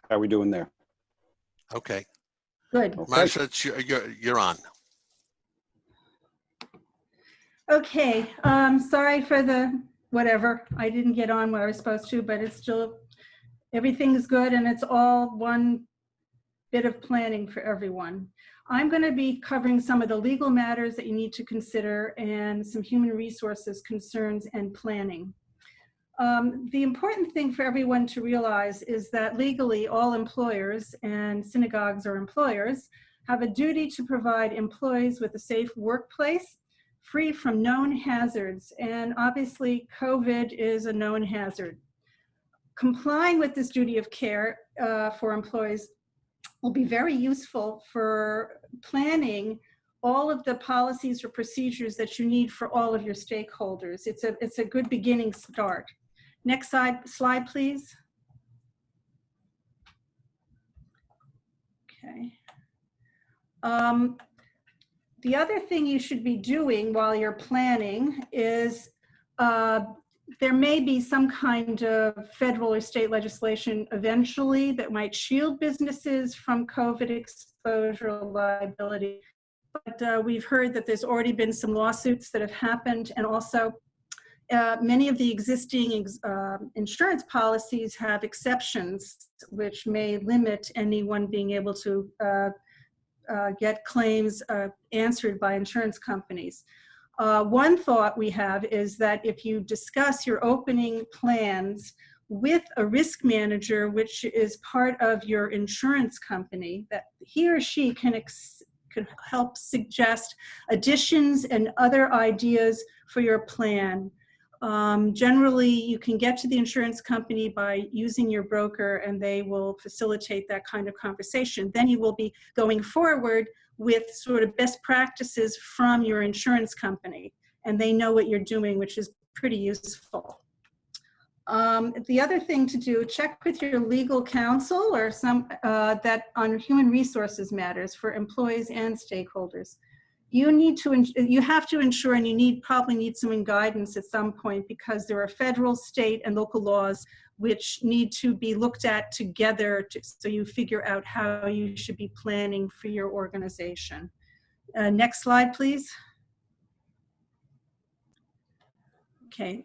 I: How are we doing there?
G: Okay.
H: Good.
I: Okay.
G: Marcia, you're on.
H: Okay, sorry for the whatever. I didn't get on where I was supposed to, but it's still, everything's good and it's all one bit of planning for everyone. I'm going to be covering some of the legal matters that you need to consider and some human resources concerns and planning. The important thing for everyone to realize is that legally all employers, and synagogues are employers, have a duty to provide employees with a safe workplace free from known hazards, and obviously COVID is a known hazard. Complying with this duty of care for employees will be very useful for planning all of the policies or procedures that you need for all of your stakeholders. It's a good beginning start. Next slide, please. Okay. The other thing you should be doing while you're planning is there may be some kind of federal or state legislation eventually that might shield businesses from COVID exposure or liability. But we've heard that there's already been some lawsuits that have happened, and also many of the existing insurance policies have exceptions which may limit anyone being able to get claims answered by insurance companies. One thought we have is that if you discuss your opening plans with a risk manager, which is part of your insurance company, that he or she can help suggest additions and other ideas for your plan. Generally, you can get to the insurance company by using your broker, and they will facilitate that kind of conversation. Then you will be going forward with sort of best practices from your insurance company, and they know what you're doing, which is pretty useful. The other thing to do, check with your legal counsel or some that on human resources matters for employees and stakeholders. You have to ensure, and probably need some guidance at some point, because there are federal, state, and local laws which need to be looked at together so you figure out how you should be planning for your organization. Next slide, please. Okay.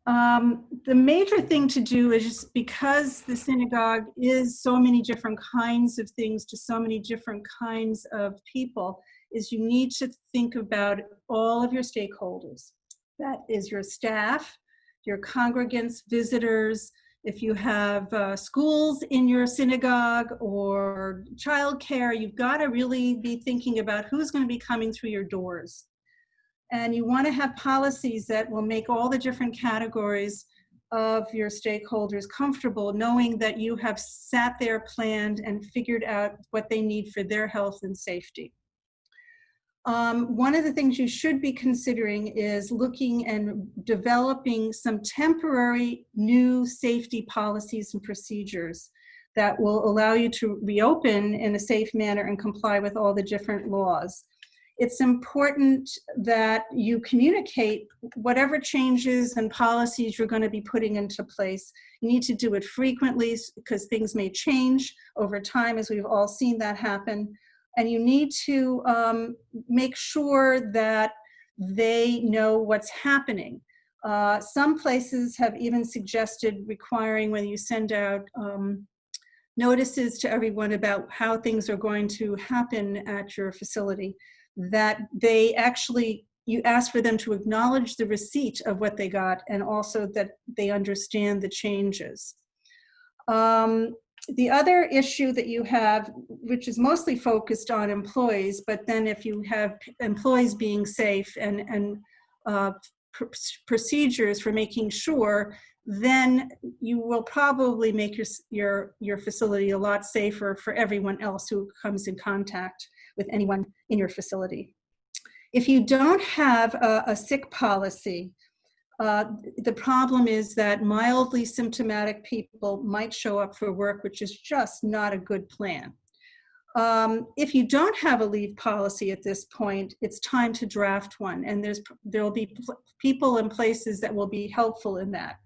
H: The major thing to do is, just because the synagogue is so many different kinds of things to so many different kinds of people, is you need to think about all of your stakeholders. That is your staff, your congregants, visitors, if you have schools in your synagogue or childcare, you've got to really be thinking about who's going to be coming through your doors. And you want to have policies that will make all the different categories of your stakeholders comfortable, knowing that you have sat there, planned, and figured out what they need for their health and safety. One of the things you should be considering is looking and developing some temporary new safety policies and procedures that will allow you to reopen in a safe manner and comply with all the different laws. It's important that you communicate whatever changes and policies you're going to be putting into place. You need to do it frequently because things may change over time, as we've all seen that happen. And you need to make sure that they know what's happening. Some places have even suggested requiring, when you send out notices to everyone about how things are going to happen at your facility, that they actually, you ask for them to acknowledge the receipt of what they got, and also that they understand the changes. The other issue that you have, which is mostly focused on employees, but then if you have employees being safe and procedures for making sure, then you will probably make your facility a lot safer for everyone else who comes in contact with anyone in your facility. If you don't have a sick policy, the problem is that mildly symptomatic people might show up for work, which is just not a good plan. If you don't have a leave policy at this point, it's time to draft one, and there will be people and places that will be helpful in that.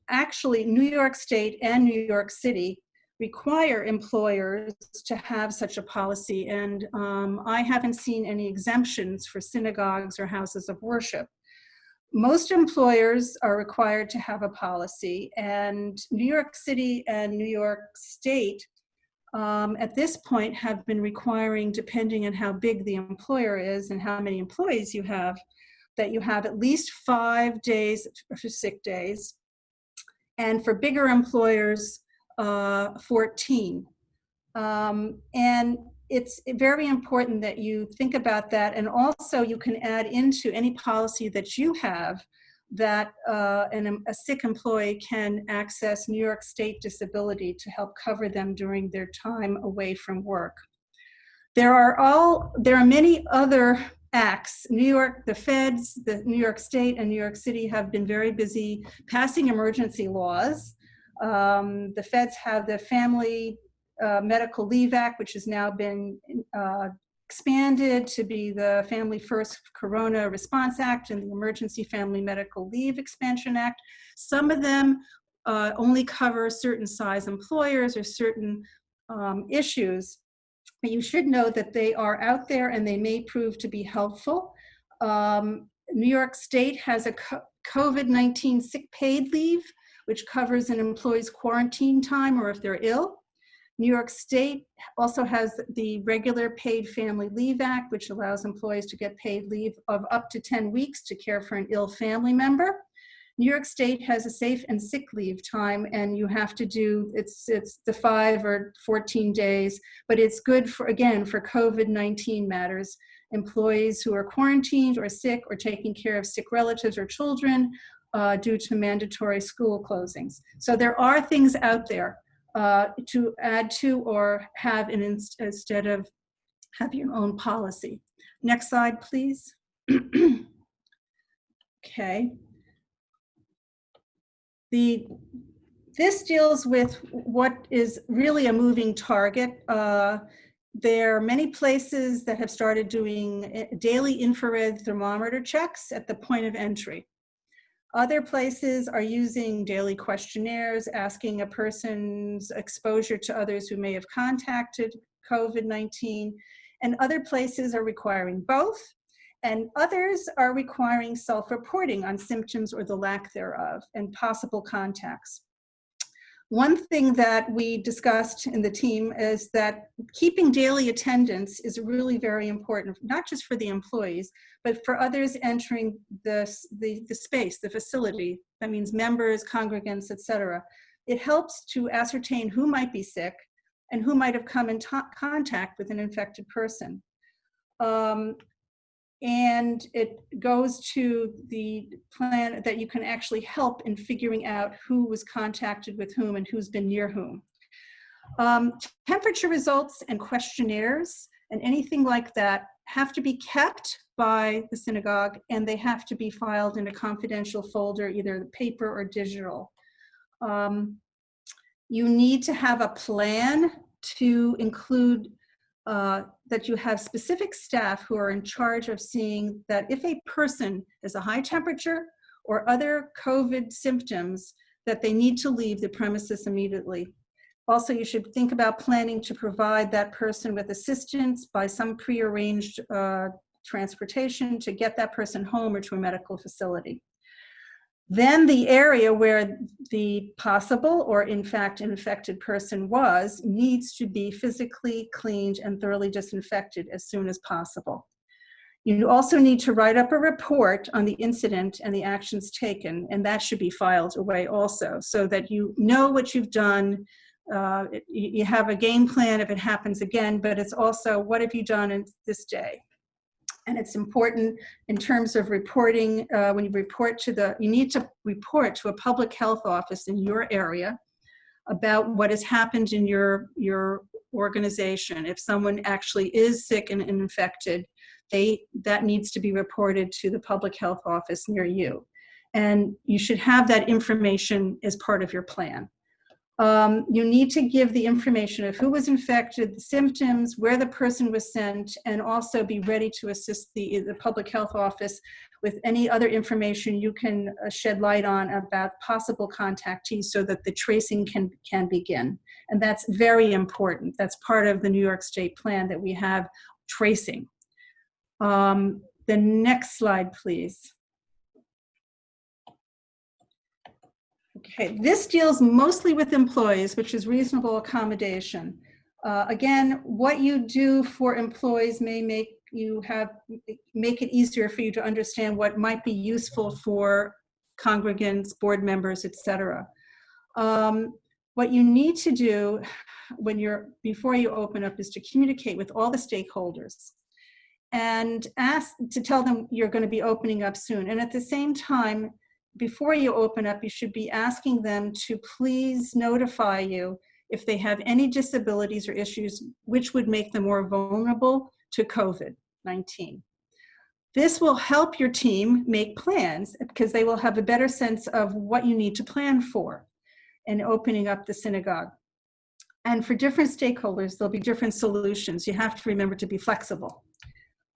H: Actually, New York State and New York City require employers to have such a policy, and I haven't seen any exemptions for synagogues or houses of worship. Most employers are required to have a policy, and New York City and New York State at this point have been requiring, depending on how big the employer is and how many employees you have, that you have at least 5 days for sick days, and for bigger employers, 14. And it's very important that you think about that, and also you can add into any policy that you have that a sick employee can access New York State disability to help cover them during their time away from work. There are many other acts. New York, the feds, the New York State and New York City have been very busy passing emergency laws. The feds have the Family Medical Leave Act, which has now been expanded to be the Family First Corona Response Act and the Emergency Family Medical Leave Expansion Act. Some of them only cover certain size employers or certain issues. But you should know that they are out there and they may prove to be helpful. New York State has a COVID-19 sick paid leave, which covers an employee's quarantine time or if they're ill. New York State also has the regular Paid Family Leave Act, which allows employees to get paid leave of up to 10 weeks to care for an ill family member. New York State has a safe and sick leave time, and you have to do, it's the 5 or 14 days, but it's good for, again, for COVID-19 matters. Employees who are quarantined or sick or taking care of sick relatives or children due to mandatory school closings. So there are things out there to add to or have instead of have your own policy. Next slide, please. Okay. This deals with what is really a moving target. There are many places that have started doing daily infrared thermometer checks at the point of entry. Other places are using daily questionnaires, asking a person's exposure to others who may have contacted COVID-19, and other places are requiring both, and others are requiring self-reporting on symptoms or the lack thereof and possible contacts. One thing that we discussed in the team is that keeping daily attendance is really very important, not just for the employees, but for others entering the space, the facility. That means members, congregants, etc. It helps to ascertain who might be sick and who might have come in contact with an infected person. And it goes to the plan that you can actually help in figuring out who was contacted with whom and who's been near whom. Temperature results and questionnaires and anything like that have to be kept by the synagogue, and they have to be filed in a confidential folder, either paper or digital. You need to have a plan to include that you have specific staff who are in charge of seeing that if a person has a high temperature or other COVID symptoms, that they need to leave the premises immediately. Also, you should think about planning to provide that person with assistance by some prearranged transportation to get that person home or to a medical facility. Then the area where the possible or in fact infected person was needs to be physically cleaned and thoroughly disinfected as soon as possible. You also need to write up a report on the incident and the actions taken, and that should be filed away also, so that you know what you've done. You have a game plan if it happens again, but it's also what have you done in this day. And it's important in terms of reporting, when you report to you need to report to a public health office in your area about what has happened in your organization. If someone actually is sick and infected, that needs to be reported to the public health office near you. And you should have that information as part of your plan. You need to give the information of who was infected, the symptoms, where the person was sent, and also be ready to assist the public health office with any other information you can shed light on about possible contactees so that the tracing can begin. And that's very important. That's part of the New York State plan that we have tracing. The next slide, please. Okay, this deals mostly with employees, which is reasonable accommodation. Again, what you do for employees may make it easier for you to understand what might be useful for congregants, board members, etc. What you need to do before you open up is to communicate with all the stakeholders and ask to tell them you're going to be opening up soon. And at the same time, before you open up, you should be asking them to please notify you if they have any disabilities or issues which would make them more vulnerable to COVID-19. This will help your team make plans because they will have a better sense of what you need to plan for in opening up the synagogue. And for different stakeholders, there'll be different solutions. You have to remember to be flexible.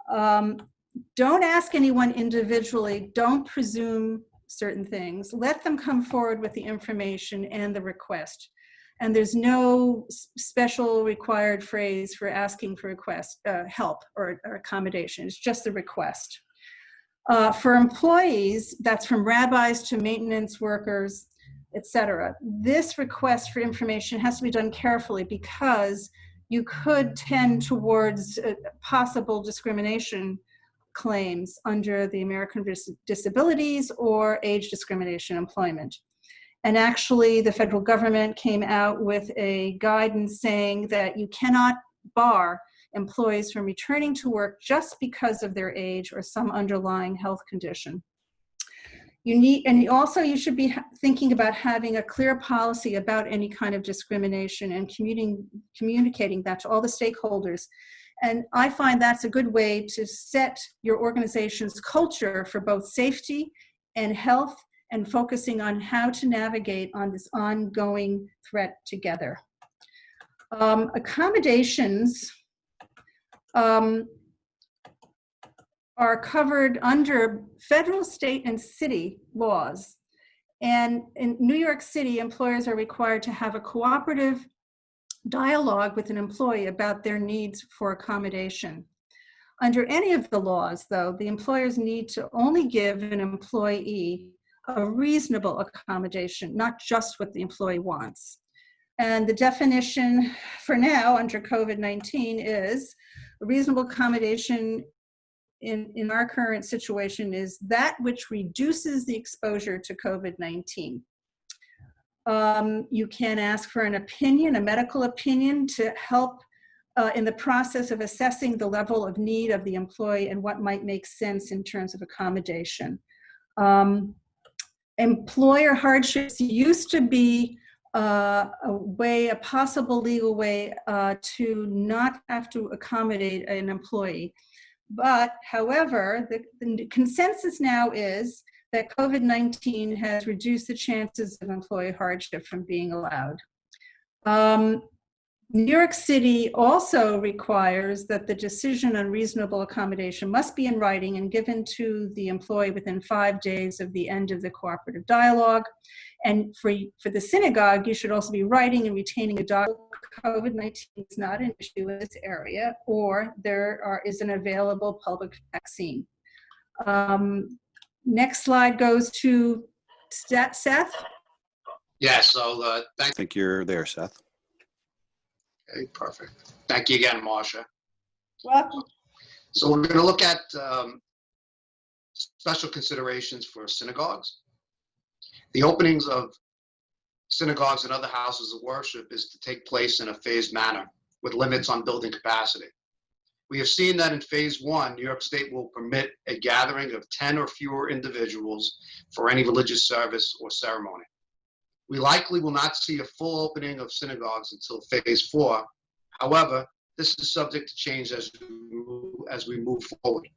H: Don't ask anyone individually. Don't presume certain things. Let them come forward with the information and the request. And there's no special required phrase for asking for help or accommodation. It's just the request. For employees, that's from rabbis to maintenance workers, etc. This request for information has to be done carefully because you could tend towards possible discrimination claims under the American with Disabilities or age discrimination employment. And actually, the federal government came out with a guidance saying that you cannot bar employees from returning to work just because of their age or some underlying health condition. You should be thinking about having a clear policy about any kind of discrimination and communicating that to all the stakeholders. And I find that's a good way to set your organization's culture for both safety and health and focusing on how to navigate on this ongoing threat together. Accommodations are covered under federal, state, and city laws. And in New York City, employers are required to have a cooperative dialogue with an employee about their needs for accommodation. Under any of the laws, though, the employers need to only give an employee a reasonable accommodation, not just what the employee wants. And the definition for now under COVID-19 is a reasonable accommodation in our current situation is that which reduces the exposure to COVID-19. You can ask for an opinion, a medical opinion, to help in the process of assessing the level of need of the employee and what might make sense in terms of accommodation. Employer hardships used to be a possible legal way to not have to accommodate an employee. But however, the consensus now is that COVID-19 has reduced the chances of employee hardship from being allowed. New York City also requires that the decision on reasonable accommodation must be in writing and given to the employee within 5 days of the end of the cooperative dialogue. And for the synagogue, you should also be writing and retaining a document. COVID-19 is not an issue in this area, or there is an available public vaccine. Next slide goes to Seth.
E: Yeah, so
I: I think you're there, Seth.
E: Okay, perfect. Thank you again, Marcia.
H: Welcome.
E: So we're going to look at special considerations for synagogues. The openings of synagogues and other houses of worship is to take place in a phased manner with limits on building capacity. We have seen that in phase 1, New York State will permit a gathering of 10 or fewer individuals for any religious service or ceremony. We likely will not see a full opening of synagogues until phase 4. However, this is subject to change as we move forward.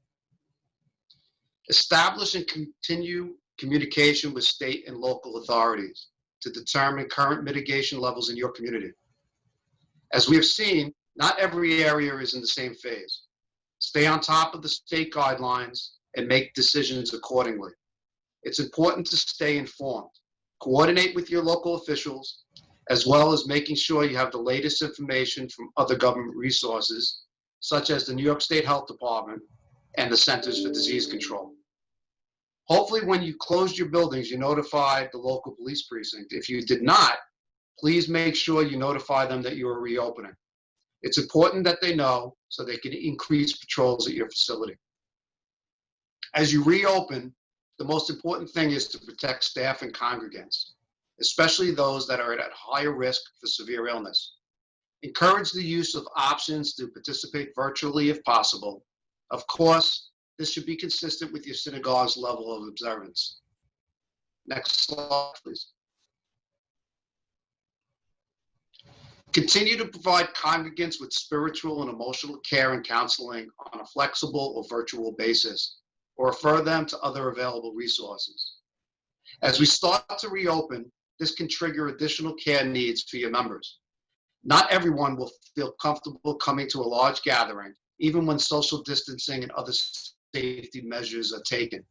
E: Establish and continue communication with state and local authorities to determine current mitigation levels in your community. As we have seen, not every area is in the same phase. Stay on top of the state guidelines and make decisions accordingly. It's important to stay informed. Coordinate with your local officials, as well as making sure you have the latest information from other government resources, such as the New York State Health Department and the Centers for Disease Control. Hopefully, when you closed your buildings, you notified the local police precinct. If you did not, please make sure you notify them that you are reopening. It's important that they know so they can increase patrols at your facility. As you reopen, the most important thing is to protect staff and congregants, especially those that are at higher risk for severe illness. Encourage the use of options to participate virtually if possible. Of course, this should be consistent with your synagogue's level of observance. Next slide, please. Continue to provide congregants with spiritual and emotional care and counseling on a flexible or virtual basis, or refer them to other available resources. As we start to reopen, this can trigger additional care needs for your members. Not everyone will feel comfortable coming to a large gathering, even when social distancing and other safety measures are taken.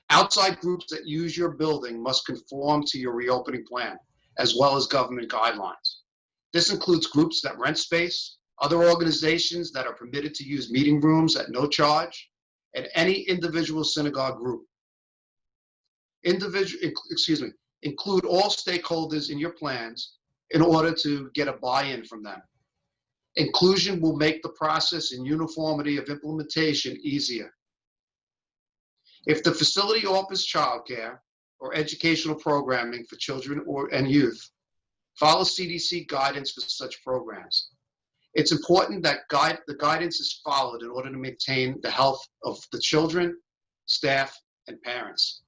E: Outside groups that use your building must conform to your reopening plan, as well as government guidelines. This includes groups that rent space, other organizations that are permitted to use meeting rooms at no charge, and any individual synagogue group. Include all stakeholders in your plans in order to get a buy-in from them. Inclusion will make the process and uniformity of implementation easier. If the facility offers childcare or educational programming for children and youth, follow CDC guidance for such programs. It's important that the guidance is followed in order to maintain the health of the children, staff, and parents.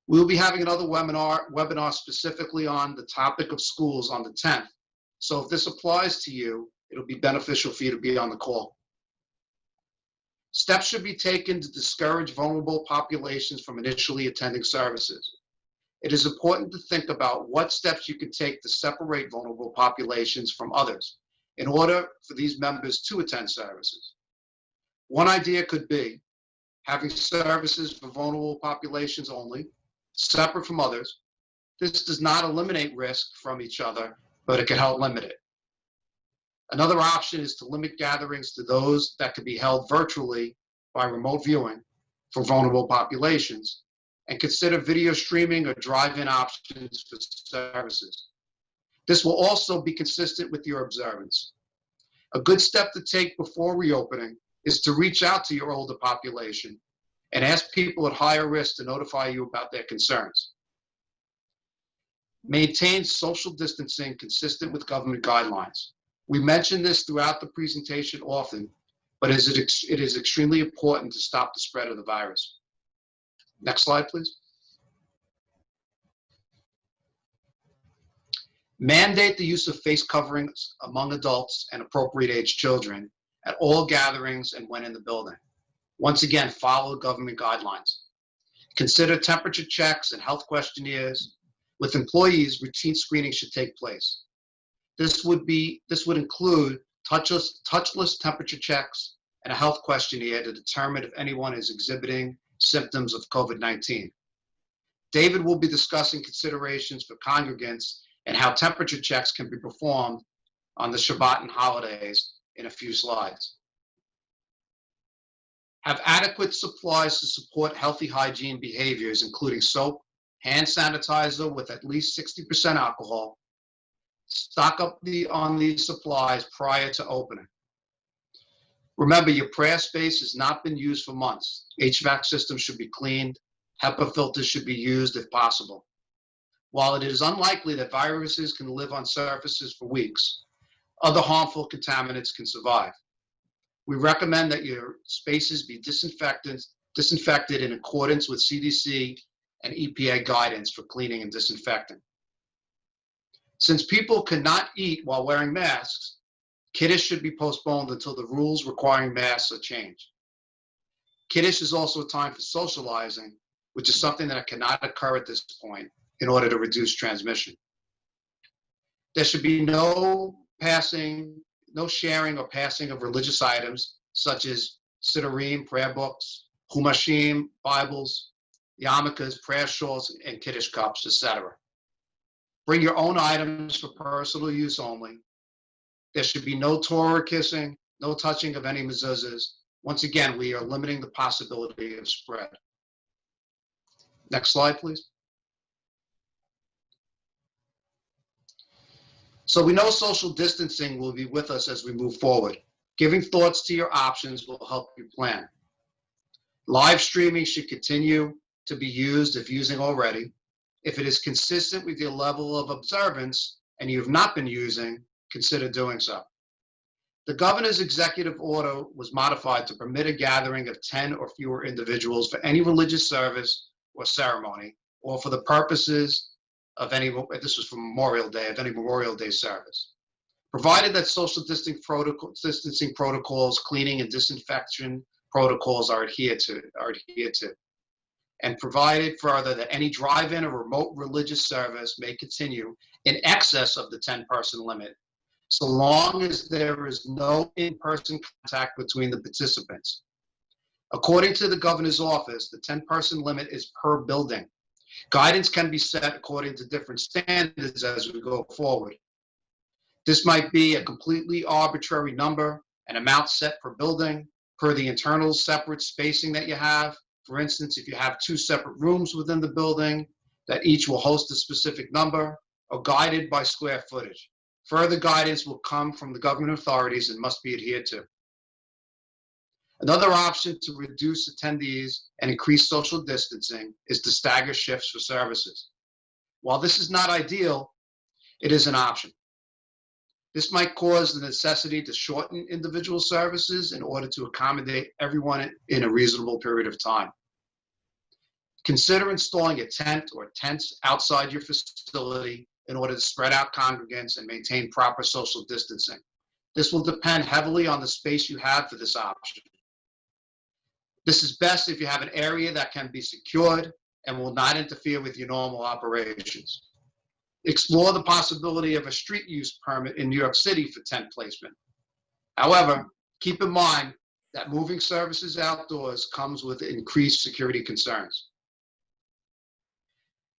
E: We will be having another webinar specifically on the topic of schools on the 10th. So if this applies to you, it'll be beneficial for you to be on the call. Steps should be taken to discourage vulnerable populations from initially attending services. It is important to think about what steps you can take to separate vulnerable populations from others in order for these members to attend services. One idea could be having services for vulnerable populations only, separate from others. This does not eliminate risk from each other, but it can help limit it. Another option is to limit gatherings to those that can be held virtually by remote viewing for vulnerable populations, and consider video streaming or drive-in options for services. This will also be consistent with your observance. A good step to take before reopening is to reach out to your older population and ask people at higher risk to notify you about their concerns. Maintain social distancing consistent with government guidelines. We mention this throughout the presentation often, but it is extremely important to stop the spread of the virus. Next slide, please. Mandate the use of face coverings among adults and appropriate age children at all gatherings and when in the building. Once again, follow government guidelines. Consider temperature checks and health questionnaires. With employees, routine screening should take place. This would include touchless temperature checks and a health questionnaire to determine if anyone is exhibiting symptoms of COVID-19. David will be discussing considerations for congregants and how temperature checks can be performed on the Shabbat and holidays in a few slides. Have adequate supplies to support healthy hygiene behaviors, including soap, hand sanitizer with at least 60% alcohol. Stock up on these supplies prior to opening. Remember, your prayer space has not been used for months. HVAC systems should be cleaned. HEPA filters should be used if possible. While it is unlikely that viruses can live on surfaces for weeks, other harmful contaminants can survive. We recommend that your spaces be disinfected in accordance with CDC and EPA guidance for cleaning and disinfecting. Since people cannot eat while wearing masks, Kiddush should be postponed until the rules requiring masks are changed. Kiddush is also a time for socializing, which is something that cannot occur at this point in order to reduce transmission. There should be no sharing or passing of religious items such as siddurim, prayer books, humashim, Bibles, yarmulkes, prayer shawls, and Kiddush cups, etc. Bring your own items for personal use only. There should be no Torah kissing, no touching of any mezuzahs. Once again, we are limiting the possibility of spread. Next slide, please. So we know social distancing will be with us as we move forward. Giving thoughts to your options will help you plan. Live streaming should continue to be used if using already. If it is consistent with your level of observance and you have not been using, consider doing so. The governor's executive order was modified to permit a gathering of 10 or fewer individuals for any religious service or ceremony, or for the purposes of any, this was for Memorial Day, of any Memorial Day service, provided that social distancing protocols, cleaning and disinfection protocols are adhered to. and provided further that any drive-in or remote religious service may continue in excess of the 10-person limit, so long as there is no in-person contact between the participants. According to the governor's office, the 10-person limit is per building. Guidance can be set according to different standards as we go forward. This might be a completely arbitrary number, an amount set per building, per the internal separate spacing that you have. For instance, if you have 2 separate rooms within the building that each will host a specific number, or guided by square footage. Further guidance will come from the government authorities and must be adhered to. Another option to reduce attendees and increase social distancing is to stagger shifts for services. While this is not ideal, it is an option. This might cause the necessity to shorten individual services in order to accommodate everyone in a reasonable period of time. Consider installing a tent or tents outside your facility in order to spread out congregants and maintain proper social distancing. This will depend heavily on the space you have for this option. This is best if you have an area that can be secured and will not interfere with your normal operations. Explore the possibility of a street use permit in New York City for tent placement. However, keep in mind that moving services outdoors comes with increased security concerns.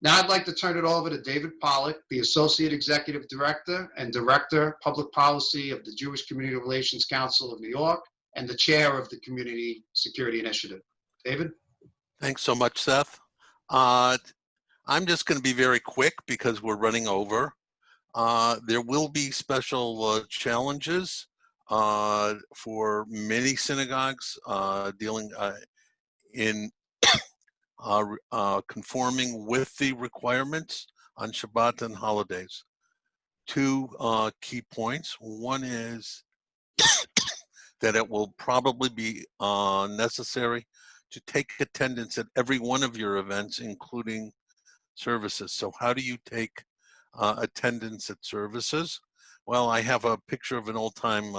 E: Now I'd like to turn it over to David Pollack, the Associate Executive Director and Director, Public Policy of the Jewish Community Relations Council of New York and the Chair of the Community Security Initiative. David?
G: Thanks so much, Seth. I'm just going to be very quick because we're running over. There will be special challenges for many synagogues dealing in conforming with the requirements on Shabbat and holidays. 2 key points. One is that it will probably be necessary to take attendance at every one of your events, including services. So how do you take attendance at services? Well, I have a picture of an old time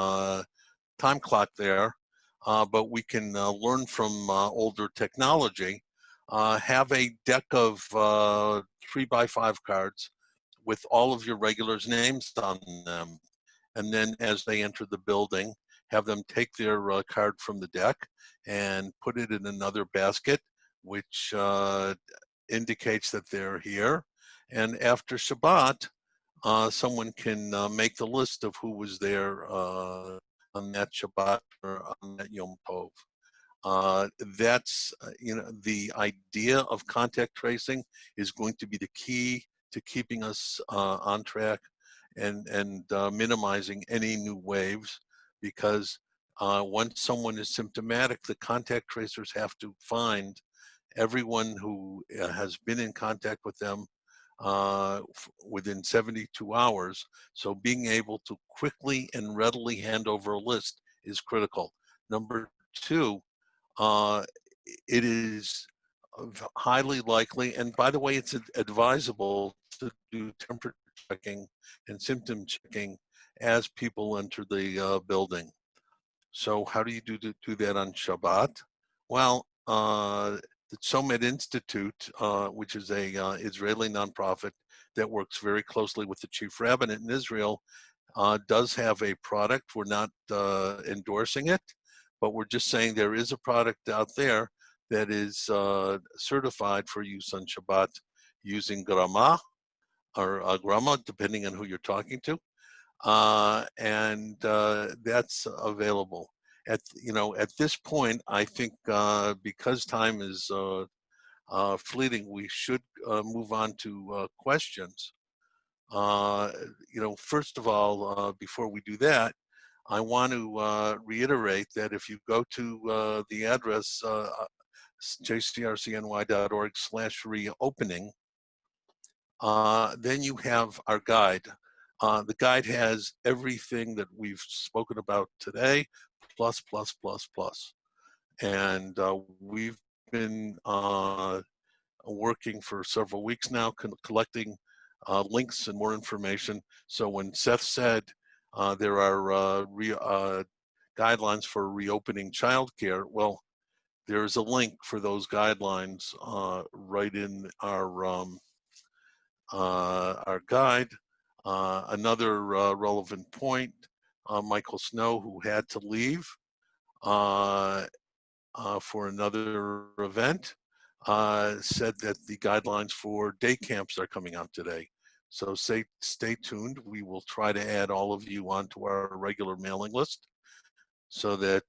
G: clock there, but we can learn from older technology. Have a deck of 3x5 cards with all of your regulars' names on them. And then as they enter the building, have them take their card from the deck and put it in another basket, which indicates that they're here. And after Shabbat, someone can make the list of who was there on that Shabbat or on that Yom Tov. That's, the idea of contact tracing is going to be the key to keeping us on track and minimizing any new waves, because once someone is symptomatic, the contact tracers have to find everyone who has been in contact with them within 72 hours. So being able to quickly and readily hand over a list is critical. Number 2, it is highly likely, and by the way, it's advisable to do temperature checking and symptom checking as people enter the building. So how do you do that on Shabbat? Well, the Tzomet Institute, which is a Israeli nonprofit that works very closely with the chief rabbinate in Israel, does have a product. We're not endorsing it, but we're just saying there is a product out there that is certified for use on Shabbat using grama or grama, depending on who you're talking to, and that's available. At this point, I think because time is fleeting, we should move on to questions. First of all, before we do that, I want to reiterate that if you go to the address jcrcny.org/reopening, then you have our guide. The guide has everything that we've spoken about today, plus. And we've been working for several weeks now, collecting links and more information. So when Seth said there are guidelines for reopening childcare, well, there is a link for those guidelines right in our guide. Another relevant point, Michael Snow, who had to leave for another event, said that the guidelines for day camps are coming out today. So stay tuned. We will try to add all of you onto our regular mailing list so that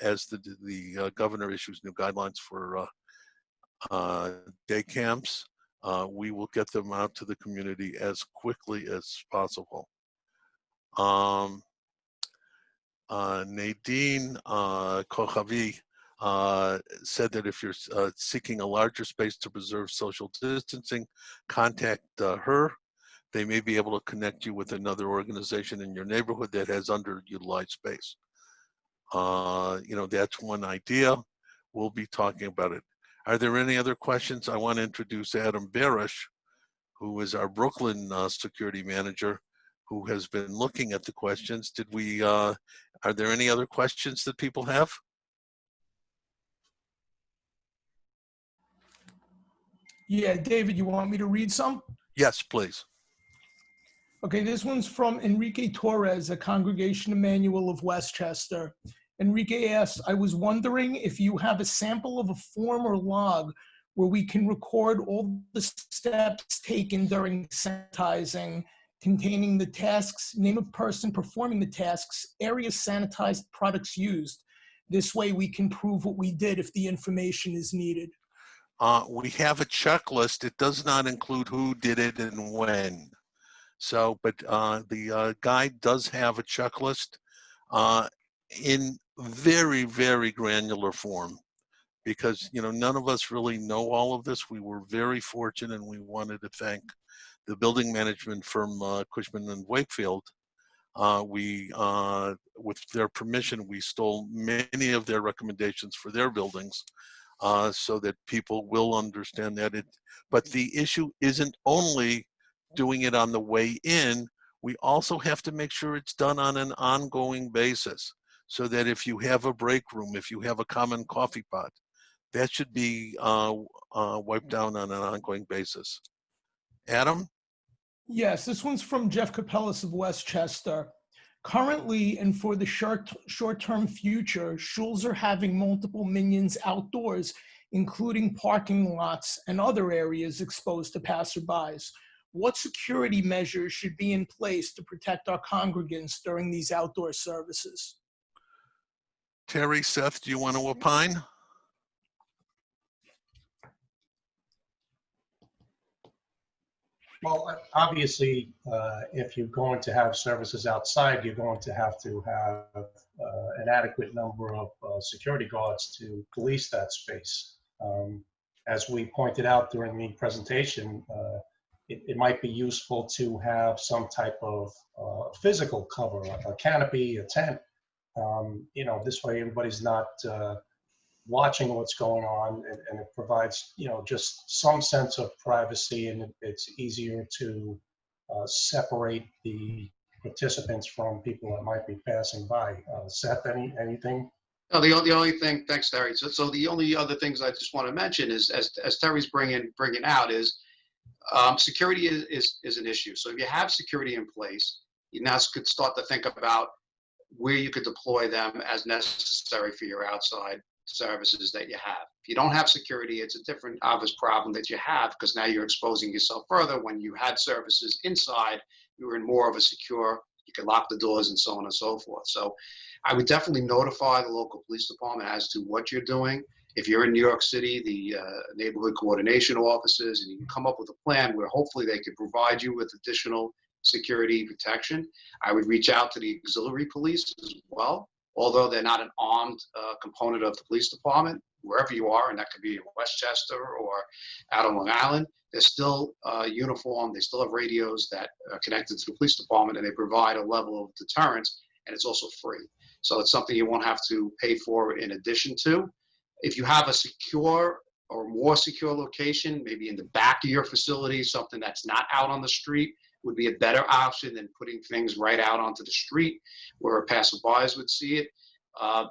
G: as the governor issues new guidelines for day camps, we will get them out to the community as quickly as possible. Nadine Kochavi said that if you're seeking a larger space to preserve social distancing, contact her. They may be able to connect you with another organization in your neighborhood that has underutilized space. That's one idea. We'll be talking about it. Are there any other questions? I want to introduce Adam Barish, who is our Brooklyn security manager, who has been looking at the questions. Are there any other questions that people have?
J: Yeah, David, you want me to read some?
G: Yes, please.
J: Okay, this one's from Enrique Torres, a Congregation Emmanuel of Westchester. Enrique asks, I was wondering if you have a sample of a form or log where we can record all the steps taken during sanitizing, containing the tasks, name of person performing the tasks, areas sanitized, products used. This way we can prove what we did if the information is needed.
G: We have a checklist. It does not include who did it and when. So, but the guide does have a checklist in very, very granular form, because none of us really know all of this. We were very fortunate, and we wanted to thank the building management firm Cushman and Wakefield. With their permission, we stole many of their recommendations for their buildings, so that people will understand that but the issue isn't only doing it on the way in. We also have to make sure it's done on an ongoing basis, so that if you have a break room, if you have a common coffee pot, that should be wiped down on an ongoing basis. Adam?
J: Yes, this one's from Jeff Capellas of Westchester. Currently, and for the short-term future, schools are having multiple minions outdoors, including parking lots and other areas exposed to passerbys. What security measures should be in place to protect our congregants during these outdoor services?
G: Terry, Seth, do you want to opine?
F: Well, obviously, if you're going to have services outside, you're going to have an adequate number of security guards to police that space. As we pointed out during the presentation, it might be useful to have some type of physical cover, a canopy, a tent. This way everybody's not watching what's going on, and it provides just some sense of privacy, and it's easier to separate the participants from people that might be passing by. Seth, anything?
E: No, the only thing, thanks, Terry. So the only other things I just want to mention is, as Terry's bringing out, is security is an issue. So if you have security in place, you now could start to think about where you could deploy them as necessary for your outside services that you have. If you don't have security, it's a different obvious problem that you have, because now you're exposing yourself further. When you had services inside, you were in more of a secure, you could lock the doors and so on and so forth. So I would definitely notify the local police department as to what you're doing. If you're in New York City, the neighborhood coordination offices, and you can come up with a plan where hopefully they could provide you with additional security protection. I would reach out to the auxiliary police as well, although they're not an armed component of the police department. Wherever you are, and that could be in Westchester or out on Long Island, they're still uniformed. They still have radios that are connected to the police department, and they provide a level of deterrence, and it's also free. So it's something you won't have to pay for in addition to. If you have a secure or more secure location, maybe in the back of your facility, something that's not out on the street, would be a better option than putting things right out onto the street where passerbys would see it.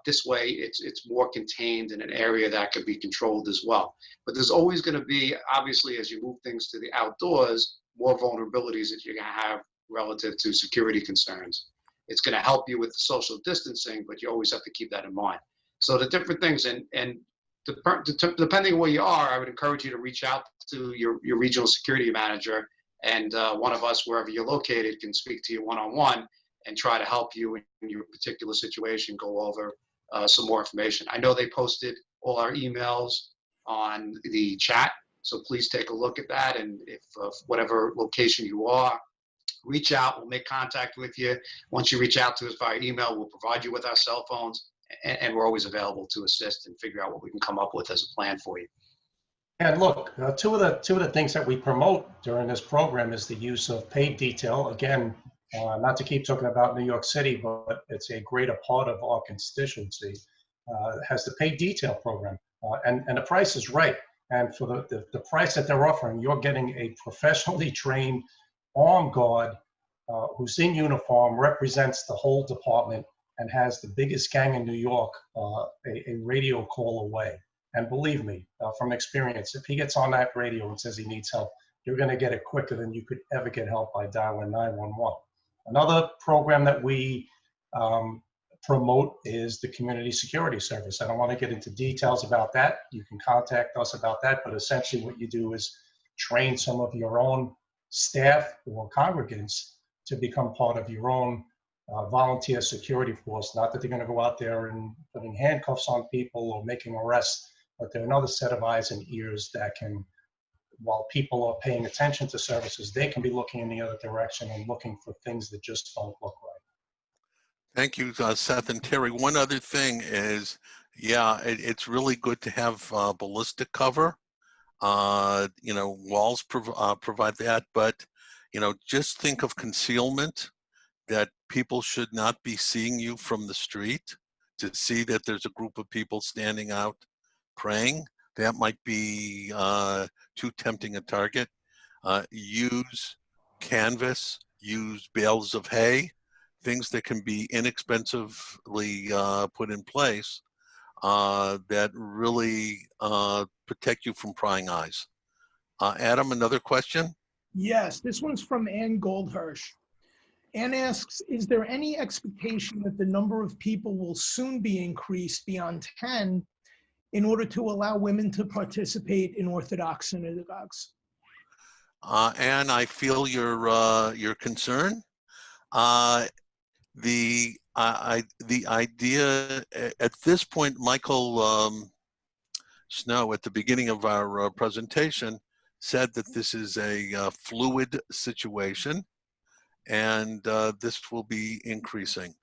E: This way, it's more contained in an area that could be controlled as well. But there's always going to be, obviously, as you move things to the outdoors, more vulnerabilities that you're going to have relative to security concerns. It's going to help you with social distancing, but you always have to keep that in mind. So the different things, and depending on where you are, I would encourage you to reach out to your regional security manager, and one of us, wherever you're located, can speak to you one-on-one and try to help you in your particular situation, go over some more information. I know they posted all our emails on the chat, so please take a look at that. And if whatever location you are, reach out, we'll make contact with you. Once you reach out to us via email, we'll provide you with our cell phones, and we're always available to assist and figure out what we can come up with as a plan for you.
F: And look, two of the things that we promote during this program is the use of paid detail. Again, not to keep talking about New York City, but it's a greater part of our constituency, has the paid detail program. And the price is right. And for the price that they're offering, you're getting a professionally trained armed guard who's in uniform, represents the whole department, and has the biggest gang in New York a radio call away. And believe me, from experience, if he gets on that radio and says he needs help, you're going to get it quicker than you could ever get help by dialing 911. Another program that we promote is the Community Security Service. I don't want to get into details about that. You can contact us about that, but essentially what you do is train some of your own staff or congregants to become part of your own volunteer security force. Not that they're going to go out there and putting handcuffs on people or making arrests, but they're another set of eyes and ears that can, while people are paying attention to services, they can be looking in the other direction and looking for things that just don't look right.
G: Thank you, Seth and Terry. One other thing is, yeah, it's really good to have ballistic cover. Walls provide that, but, just think of concealment, that people should not be seeing you from the street. To see that there's a group of people standing out praying, that might be too tempting a target. Use canvas, use bales of hay, things that can be inexpensively put in place that really protect you from prying eyes. Adam, another question?
J: Yes, this one's from Ann Goldhirsch. Ann asks, is there any expectation that the number of people will soon be increased beyond 10 in order to allow women to participate in Orthodox synagogues?
G: Ann, I feel your concern. The idea at this point, Michael Snow, at the beginning of our presentation, said that this is a fluid situation, and this will be increasing.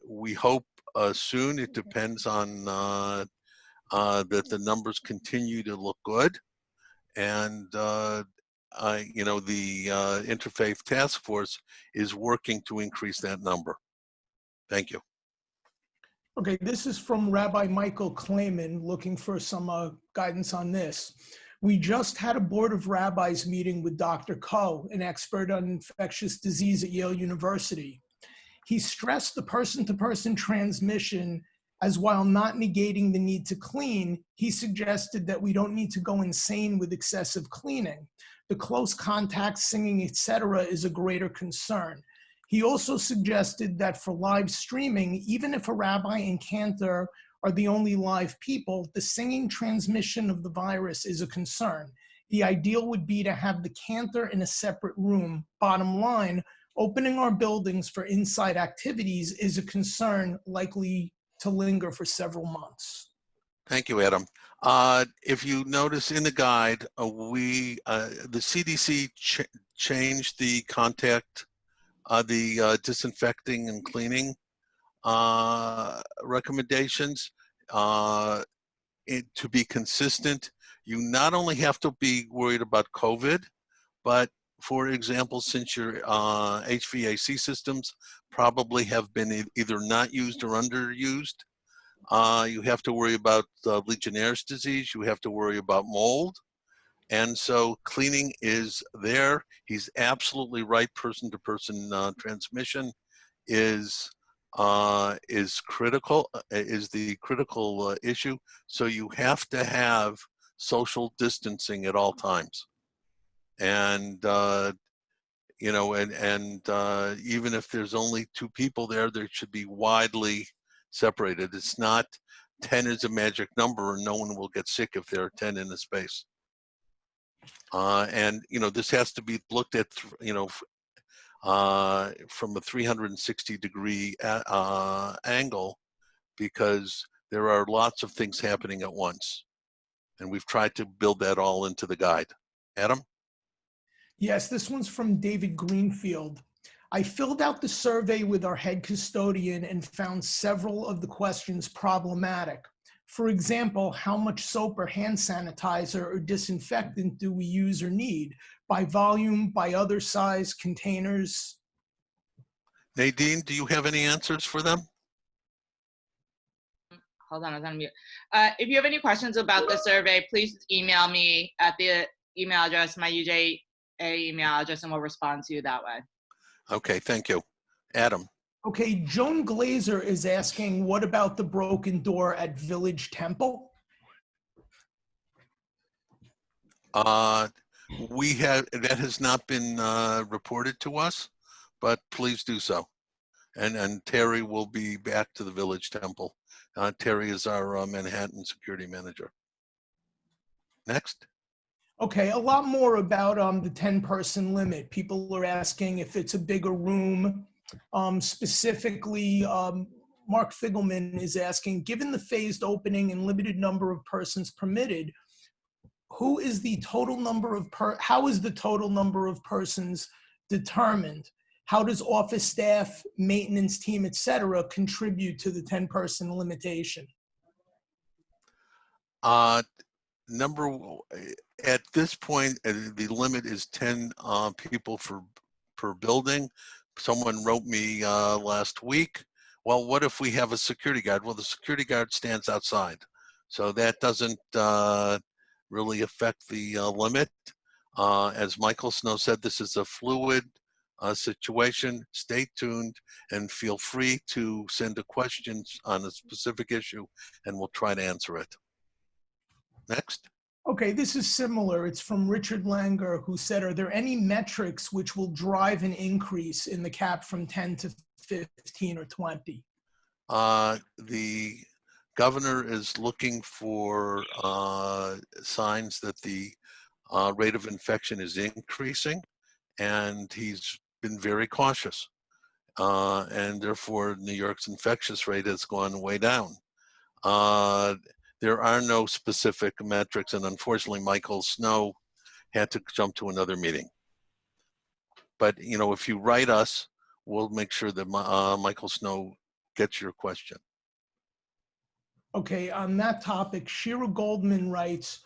G: We hope soon. It depends on that the numbers continue to look good, and the Interfaith Task Force is working to increase that number. Thank you.
J: Okay, this is from Rabbi Michael Klayman, looking for some guidance on this. We just had a board of rabbis meeting with Dr. Koh, an expert on infectious disease at Yale University. He stressed the person-to-person transmission, as while not negating the need to clean, he suggested that we don't need to go insane with excessive cleaning. The close contact, singing, etc. is a greater concern. He also suggested that for live streaming, even if a rabbi and cantor are the only live people, the singing transmission of the virus is a concern. The ideal would be to have the cantor in a separate room. Bottom line, opening our buildings for inside activities is a concern likely to linger for several months.
G: Thank you, Adam. If you notice in the guide, the CDC changed the contact, the disinfecting and cleaning recommendations to be consistent. You not only have to be worried about COVID, but for example, since your HVAC systems probably have been either not used or underused, you have to worry about Legionnaire's disease, you have to worry about mold. And so cleaning is there. He's absolutely right. Person-to-person transmission is is critical, is the critical issue. So you have to have social distancing at all times. And, you know, and even if there's only 2 people there, there should be widely separated. It's not 10 is a magic number and no one will get sick if there are 10 in a space. And, you know, this has to be looked at, you know, from a 360-degree angle, because there are lots of things happening at once. And we've tried to build that all into the guide. Adam?
J: Yes, this one's from David Greenfield. I filled out the survey with our head custodian and found several of the questions problematic. For example, how much soap or hand sanitizer or disinfectant do we use or need? By volume, by other size containers?
G: Nadine, do you have any answers for them?
B: Hold on, I was on mute. If you have any questions about the survey, please email me at the email address, my UJA email address, and we'll respond to you that way.
G: Okay, thank you. Adam?
J: Okay, Joan Glazer is asking, what about the broken door at Village Temple?
G: That has not been reported to us, but please do so. And Terry will be back to the Village Temple. Terry is our Manhattan security manager. Next.
J: Okay, a lot more about the 10-person limit. People are asking if it's a bigger room. Specifically, Mark Figelman is asking, given the phased opening and limited number of persons permitted, how is the total number of persons determined? How does office staff, maintenance team, et cetera, contribute to the 10-person limitation?
G: At this point, the limit is 10 people per building. Someone wrote me last week, well, what if we have a security guard? Well, the security guard stands outside. So that doesn't really affect the limit. As Michael Snow said, this is a fluid situation. Stay tuned and feel free to send a question on a specific issue and we'll try to answer it. Next.
J: Okay, this is similar. It's from Richard Langer, who said, are there any metrics which will drive an increase in the cap from 10 to 15 or 20?
G: The governor is looking for signs that the rate of infection is increasing, and he's been very cautious. And therefore, New York's infectious rate has gone way down. There are no specific metrics, and unfortunately, Michael Snow had to jump to another meeting. But you know, if you write us, we'll make sure that Michael Snow gets your question.
J: Okay, on that topic, Shira Goldman writes,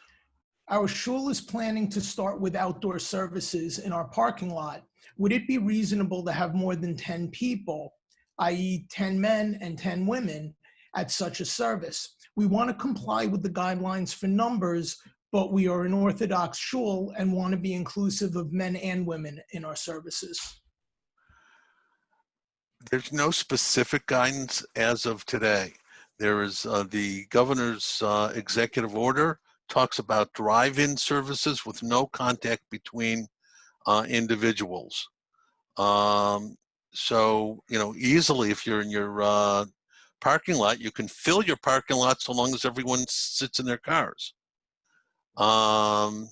J: our shul is planning to start with outdoor services in our parking lot. Would it be reasonable to have more than 10 people, i.e. 10 men and 10 women, at such a service? We want to comply with the guidelines for numbers, but we are an Orthodox shul and want to be inclusive of men and women in our services.
G: There's no specific guidance as of today. There is the governor's executive order talks about drive-in services with no contact between individuals. So, you know, easily if you're in your parking lot, you can fill your parking lot so long as everyone sits in their cars. Of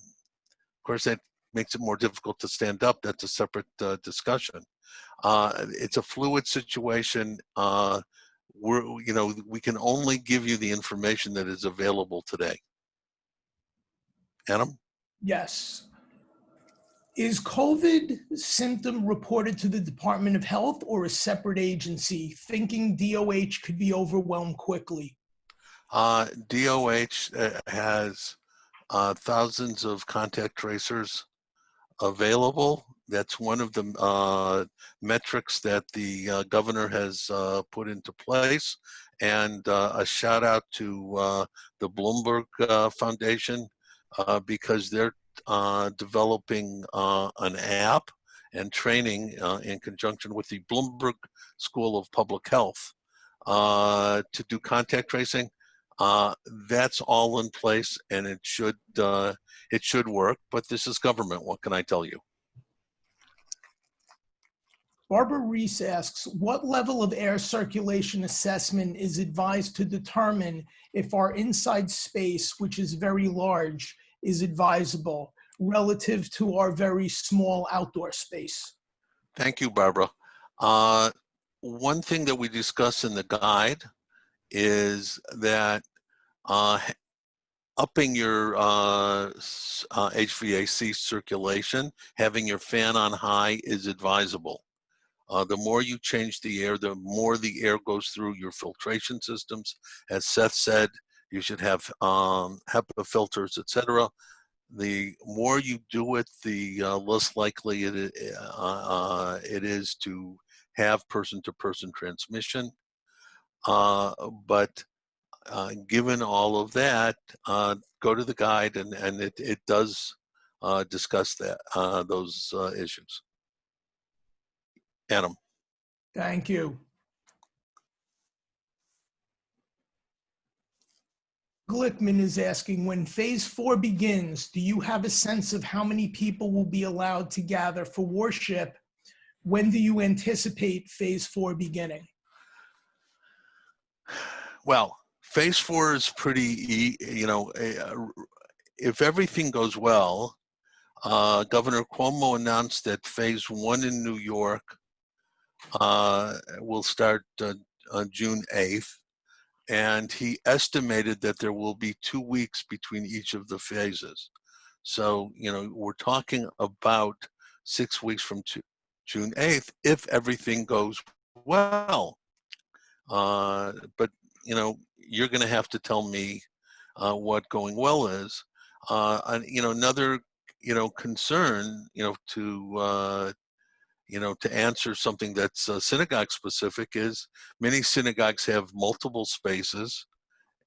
G: course, that makes it more difficult to stand up. That's a separate discussion. It's a fluid situation. We can only give you the information that is available today. Adam?
J: Yes. Is COVID symptom reported to the Department of Health or a separate agency? Thinking DOH could be overwhelmed quickly.
G: DOH has thousands of contact tracers available. That's one of the metrics that the governor has put into place. And a shout out to the Bloomberg Foundation because they're developing an app, and training in conjunction with the Bloomberg School of Public Health to do contact tracing. That's all in place, and it should work. But this is government. What can I tell you?
J: Barbara Reese asks, what level of air circulation assessment is advised to determine if our inside space, which is very large, is advisable relative to our very small outdoor space?
G: Thank you, Barbara. One thing that we discuss in the guide is that upping your HVAC circulation, having your fan on high is advisable. The more you change the air, the more the air goes through your filtration systems. As Seth said, you should have HEPA filters, etc. The more you do it, the less likely it is to have person-to-person transmission. But given all of that, go to the guide, and it does discuss those issues. Adam.
J: Thank you. Glickman is asking, when phase 4 begins, do you have a sense of how many people will be allowed to gather for worship? When do you anticipate phase 4 beginning?
G: Well, phase 4 is pretty, if everything goes well, Governor Cuomo announced that phase 1 in New York will start on June 8th. And he estimated that there will be 2 weeks between each of the phases. So, we're talking about 6 weeks from June 8th if everything goes well. But, you're going to have to tell me what going well is. And, another, concern, to answer something that's synagogue specific is many synagogues have multiple spaces,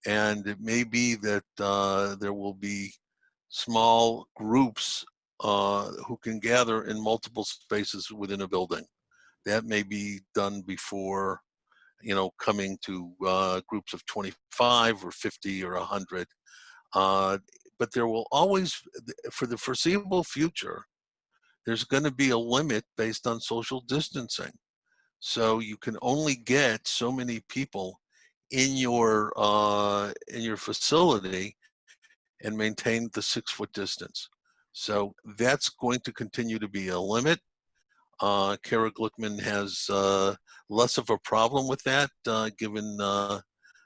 G: and it may be that there will be small groups who can gather in multiple spaces within a building. That may be done before, coming to groups of 25 or 50 or 100. But there will always, for the foreseeable future, there's going to be a limit based on social distancing. So you can only get so many people in your facility and maintain the 6-foot distance. So that's going to continue to be a limit. Kara Glickman has less of a problem with that given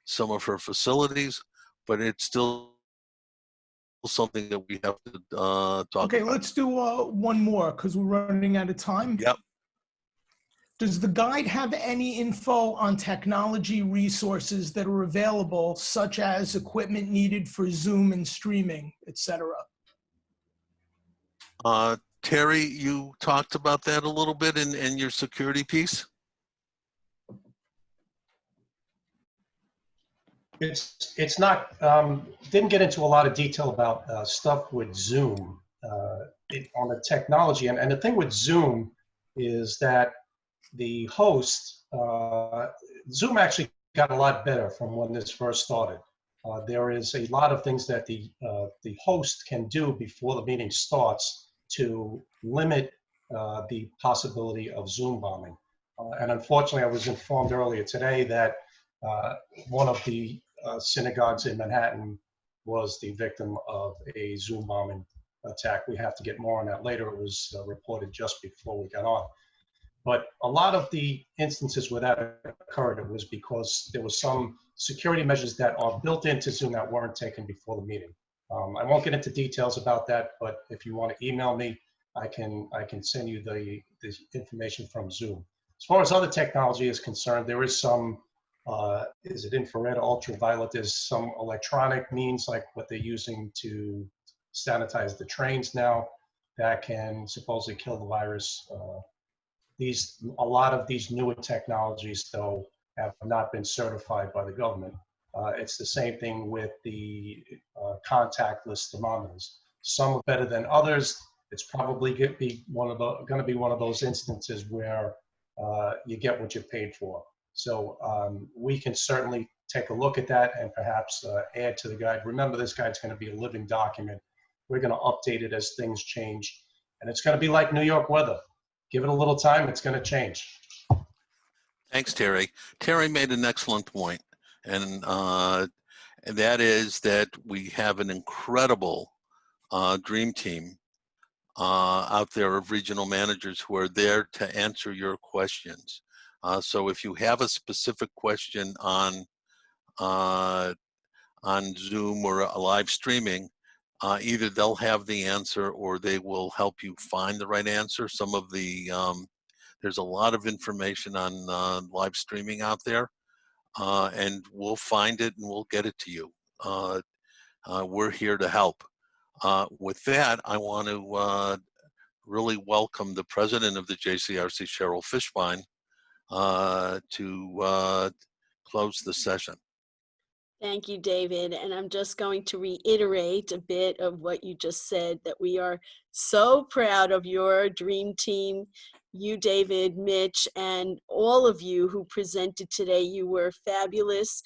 G: some of her facilities, but it's still something that we have to talk about.
J: Okay, let's do one more because we're running out of time.
G: Yep.
J: Does the guide have any info on technology resources that are available, such as equipment needed for Zoom and streaming, etc.?
G: Terry, you talked about that a little bit in your security piece.
F: It's not, didn't get into a lot of detail about stuff with Zoom on the technology. And the thing with Zoom is that the host, Zoom actually got a lot better from when this first started. There is a lot of things that the host can do before the meeting starts to limit the possibility of Zoom bombing. And unfortunately, I was informed earlier today that one of the synagogues in Manhattan was the victim of a Zoom bombing attack. We have to get more on that later. It was reported just before we got on. But a lot of the instances where that occurred, it was because there was some security measures that are built into Zoom that weren't taken before the meeting. I won't get into details about that, but if you want to email me, I can send you the information from Zoom. As far as other technology is concerned, there is some, is it infrared or ultraviolet? There's some electronic means like what they're using to sanitize the trains now that can supposedly kill the virus. A lot of these newer technologies, though, have not been certified by the government. It's the same thing with the contactless thermometers. Some are better than others. it's probably going to be one of those instances where you get what you paid for. So we can certainly take a look at that and perhaps add to the guide. Remember, this guide's going to be a living document. We're going to update it as things change. And it's going to be like New York weather. Give it a little time, it's going to change.
G: Thanks, Terry. Terry made an excellent point, and that is that we have an incredible dream team out there of regional managers who are there to answer your questions. So if you have a specific question on Zoom or a live streaming, either they'll have the answer or they will help you find the right answer. Some of the there's a lot of information on live streaming out there, and we'll find it and we'll get it to you. We're here to help. With that, I want to really welcome the president of the JCRC, Cheryl Fishbein, to close the session.
K: Thank you, David. And I'm just going to reiterate a bit of what you just said, that we are so proud of your dream team, you, David, Mitch, and all of you who presented today. You were fabulous.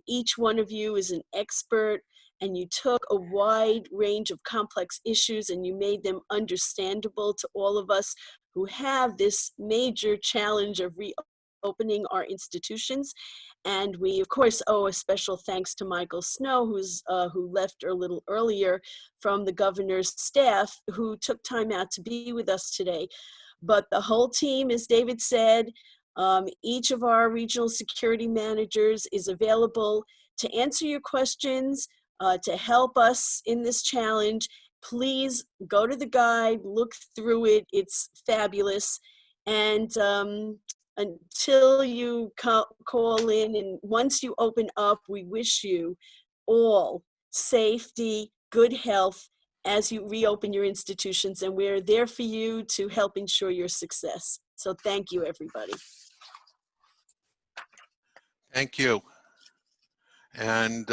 K: Each one of you is an expert, and you took a wide range of complex issues and you made them understandable to all of us who have this major challenge of reopening our institutions. And we, of course, owe a special thanks to Michael Snow, who left a little earlier from the governor's staff, who took time out to be with us today. But the whole team, as David said, each of our regional security managers is available to answer your questions, to help us in this challenge. Please go to the guide, look through it. It's fabulous. And until you call in, and once you open up, we wish you all safety, good health as you reopen your institutions, and we're there for you to help ensure your success. So thank you, everybody.
G: Thank you. And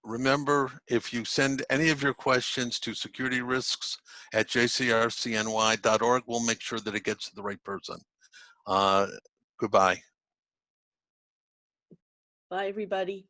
G: remember, if you send any of your questions to securityrisks@jcrcny.org, we'll make sure that it gets to the right person. Goodbye.
K: Bye, everybody.